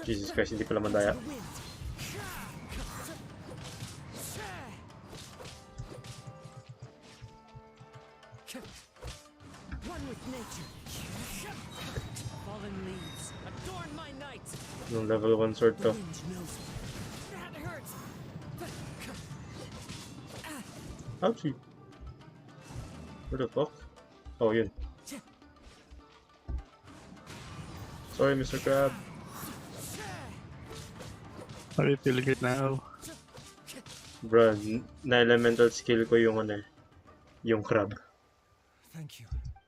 Jesus Christ, hindi pala madaya. One with nature. Fallen leaves adorn my night. Yung level 1 sword to. That hurts. Ouchie. Where the fuck? Oh, yun. Sorry, Mr. Crab. How are you feeling it now? Bruh, na-elemental skill ko yung ano, yung crab. Thank you.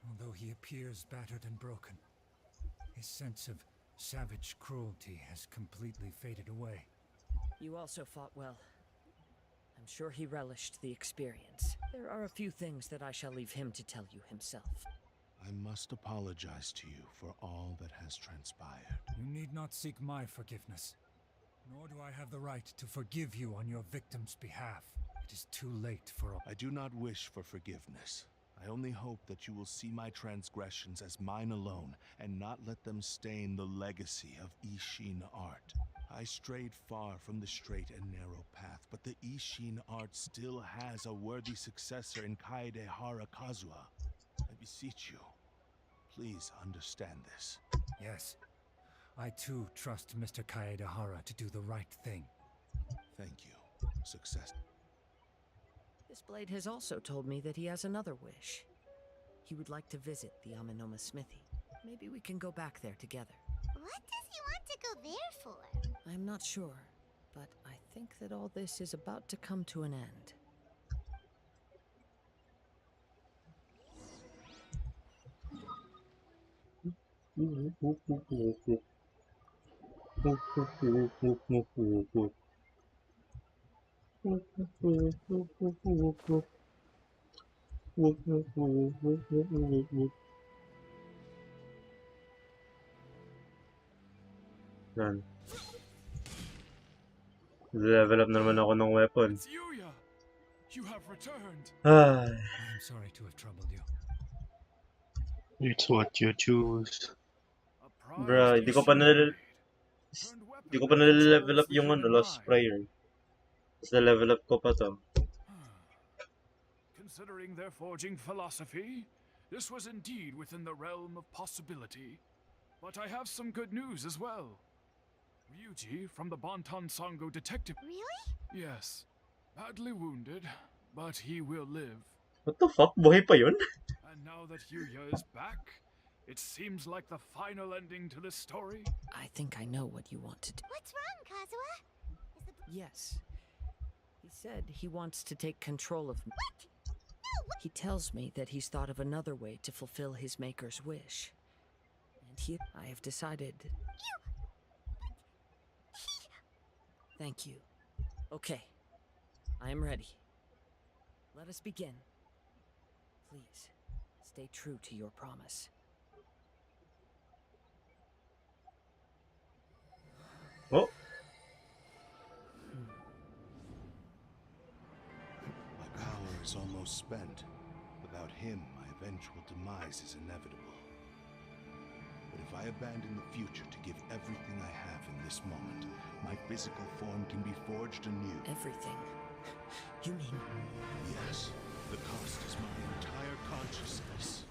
Although he appears battered and broken, his sense of savage cruelty has completely faded away. You also fought well. I'm sure he relished the experience. There are a few things that I shall leave him to tell you himself. I must apologize to you for all that has transpired. You need not seek my forgiveness. Nor do I have the right to forgive you on your victim's behalf. It is too late for a... I do not wish for forgiveness. I only hope that you will see my transgressions as mine alone and not let them stain the legacy of Ishin art. I strayed far from the straight and narrow path, but the Ishin art still has a worthy successor in Kaidehara Kazuha. I beseech you, please understand this. Yes. I too trust Mr. Kaidehara to do the right thing. Thank you. Success. This blade has also told me that he has another wish. He would like to visit the Amenoma smithy. Maybe we can go back there together. What does he want to go there for? I'm not sure, but I think that all this is about to come to an end. Yan. Level up na naman ako ng weapon. It's Yuya! You have returned! Ay. I'm sorry to have troubled you. It's what you choose. Bruh, hindi ko pa nale-level up yung ano, Lost Prayer. Tapos na-level up ko pa to. Considering their forging philosophy, this was indeed within the realm of possibility. But I have some good news as well. Ryuji from the Bantan Sango Detective... Really? Yes. Badly wounded, but he will live. What the fuck? Buhay pa yun? And now that Yuya is back, it seems like the final ending to this story. I think I know what you want to do. What's wrong, Kazuha? Yes. He said he wants to take control of me. What? No, what? He tells me that he's thought of another way to fulfill his maker's wish. And I have decided... Thank you. Okay. I am ready. Let us begin. Please, stay true to your promise. Oh. My power is almost spent. Without him, my eventual demise is inevitable. But if I abandon the future to give everything I have in this moment, my physical form can be forged anew. Everything? You mean... Yes. The cost is my entire consciousness.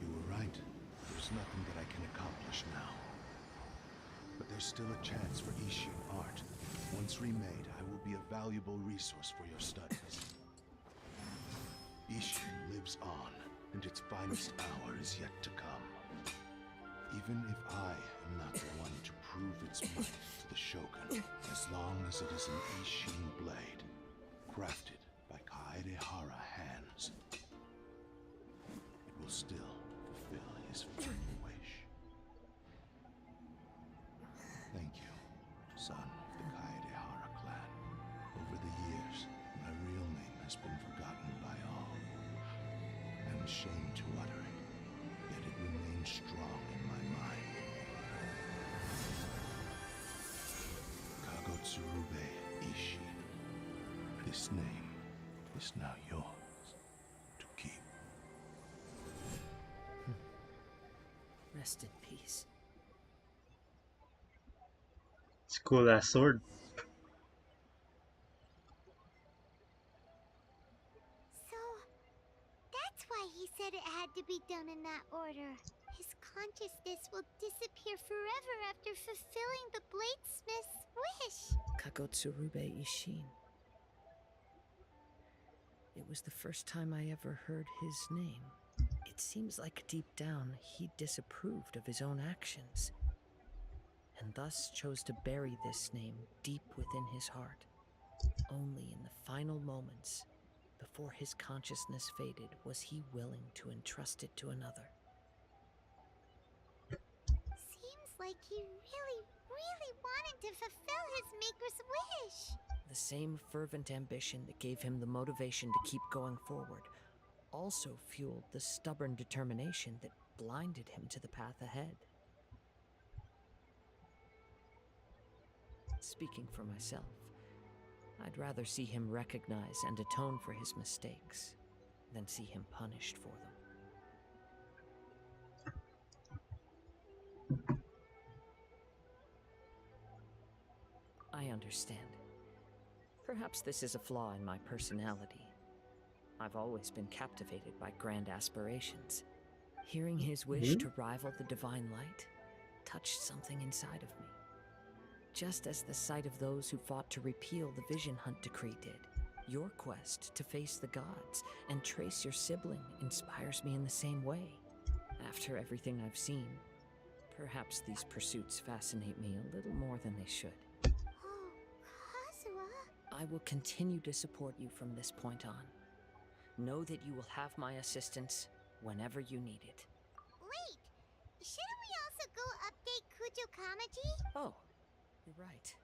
You were right. There's nothing that I can accomplish now. But there's still a chance for Ishin art. Once remade, I will be a valuable resource for your studies. Ishin lives on, and its finest hour is yet to come. Even if I am not the one to prove its might to the Shogun, as long as it is an Ishin blade, crafted by Kaidehara hands, it will still fulfill his final wish. Thank you, son of the Kaidehara clan. Over the years, my real name has been forgotten by all. I'm ashamed to utter it, yet it remains strong in my mind. Tsurube Ishi. This name is now yours to keep. Rest in peace. It's a cool ass sword. So, that's why he said it had to be done in that order. His consciousness will disappear forever after fulfilling the bladesmith's wish. Kagotsurube Ishin. It was the first time I ever heard his name. It seems like deep down he disapproved of his own actions, and thus chose to bury this name deep within his heart. Only in the final moments, before his consciousness faded, was he willing to entrust it to another. Seems like he really wanted to fulfill his maker's wish. The same fervent ambition that gave him the motivation to keep going forward also fueled the stubborn determination that blinded him to the path ahead. Speaking for myself, I'd rather see him recognize and atone for his mistakes than see him punished for them. I understand. Perhaps this is a flaw in my personality. I've always been captivated by grand aspirations. Hearing his wish to rival the divine light touched something inside of me. Just as the sight of those who fought to repeal the Vision Hunt decree did, your quest to face the gods and trace your sibling inspires me in the same way. After everything I've seen, perhaps these pursuits fascinate me a little more than they should. I will continue to support you from this point on. Know that you will have my assistance whenever you need it. Wait! Shouldn't we also go update Kujo Kamaji? Oh, you're right.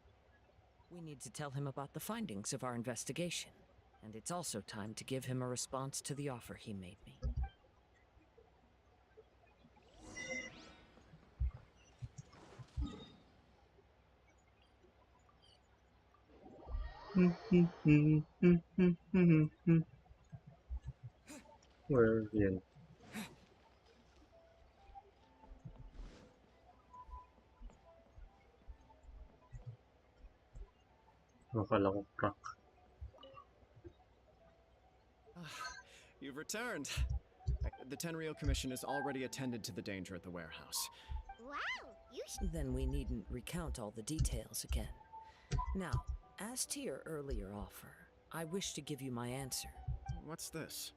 We need to tell him about the findings of our investigation. And it's also time to give him a response to the offer he made me. Where yun? Akala ko crack. You've returned. The Tamriel Commission has already attended to the danger at the warehouse. Wow, Then we needn't recount all the details again. Now, as to your earlier offer, I wish to give you my answer. What's this?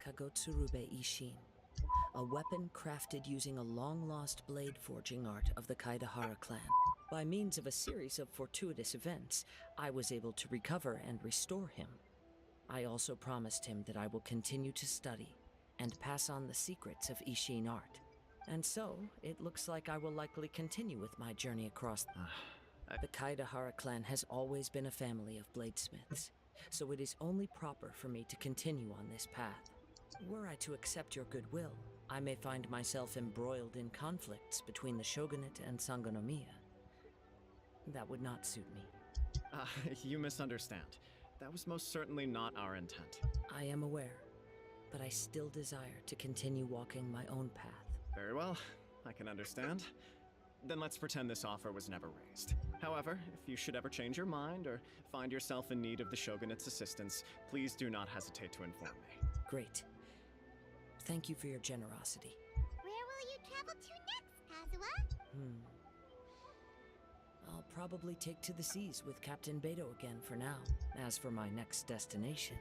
Kagotsurube Ishin. A weapon crafted using a long-lost blade forging art of the Kaidehara clan. By means of a series of fortuitous events, I was able to recover and restore him. I also promised him that I will continue to study and pass on the secrets of Ishin art. And so, it looks like I will likely continue with my journey across. The Kaidehara clan has always been a family of bladesmiths, so it is only proper for me to continue on this path. Were I to accept your goodwill, I may find myself embroiled in conflicts between the shogunate and Sangonomiya. That would not suit me. You misunderstand. That was most certainly not our intent. I am aware, but I still desire to continue walking my own path. Very well, I can understand. Then let's pretend this offer was never raised. However, if you should ever change your mind or find yourself in need of the Shogunate's assistance, please do not hesitate to inform me. Great. Thank you for your generosity. Where will you travel to next, Kazuha? I'll probably take to the seas with Captain Beto again for now. As for my next destination,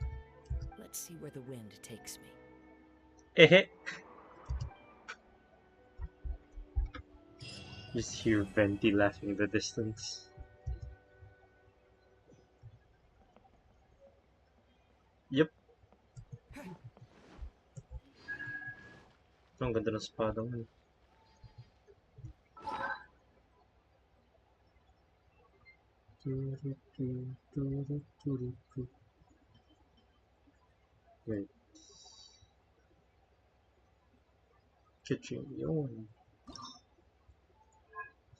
let's see where the wind takes me. Just hear Venti laughing in the distance. Yep. Ang ganda ng espada mo. Wait. Kitchen yun.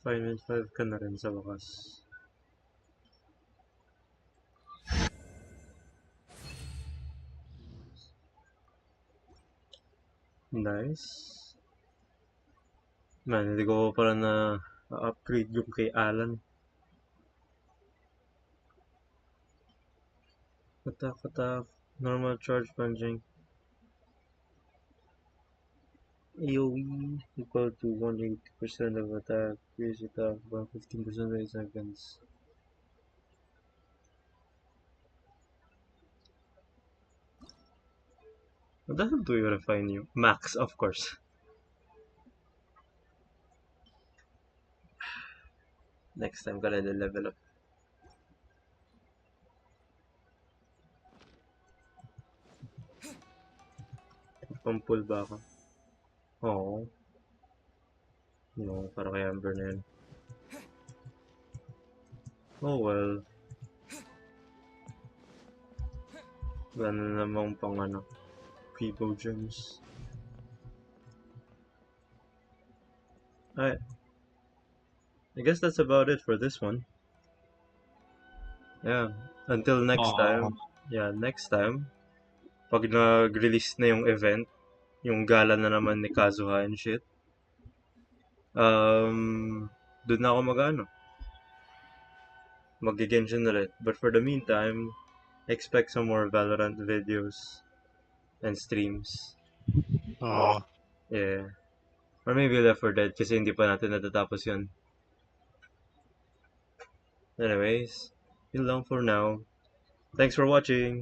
Refinement 5 ka na rin sa wakas. Nice. Man, hindi ko pala na upgrade yung kay Alan. Attack, normal charge punching. AoE equal to 180% of attack, increase attack by 15% 8 seconds. What doesn't do you refine you? Max, of course. Next time, gonna level up. Pampul ba ako? Oo. No, para kay Amber na yun. Oh well. Wala na namang pang ano, Prevo gems. Alright. I guess that's about it for this one. Yeah. Until next time. Yeah, next time. Pag nag-release na yung event, yung gala na naman ni Kazuha and shit. Doon na ako mag-Genshin ulit. But for the meantime, expect some more Valorant videos and streams. Yeah. Or maybe Left 4 Dead kasi hindi pa natin natatapos yun. Anyways, yun lang for now. Thanks for watching!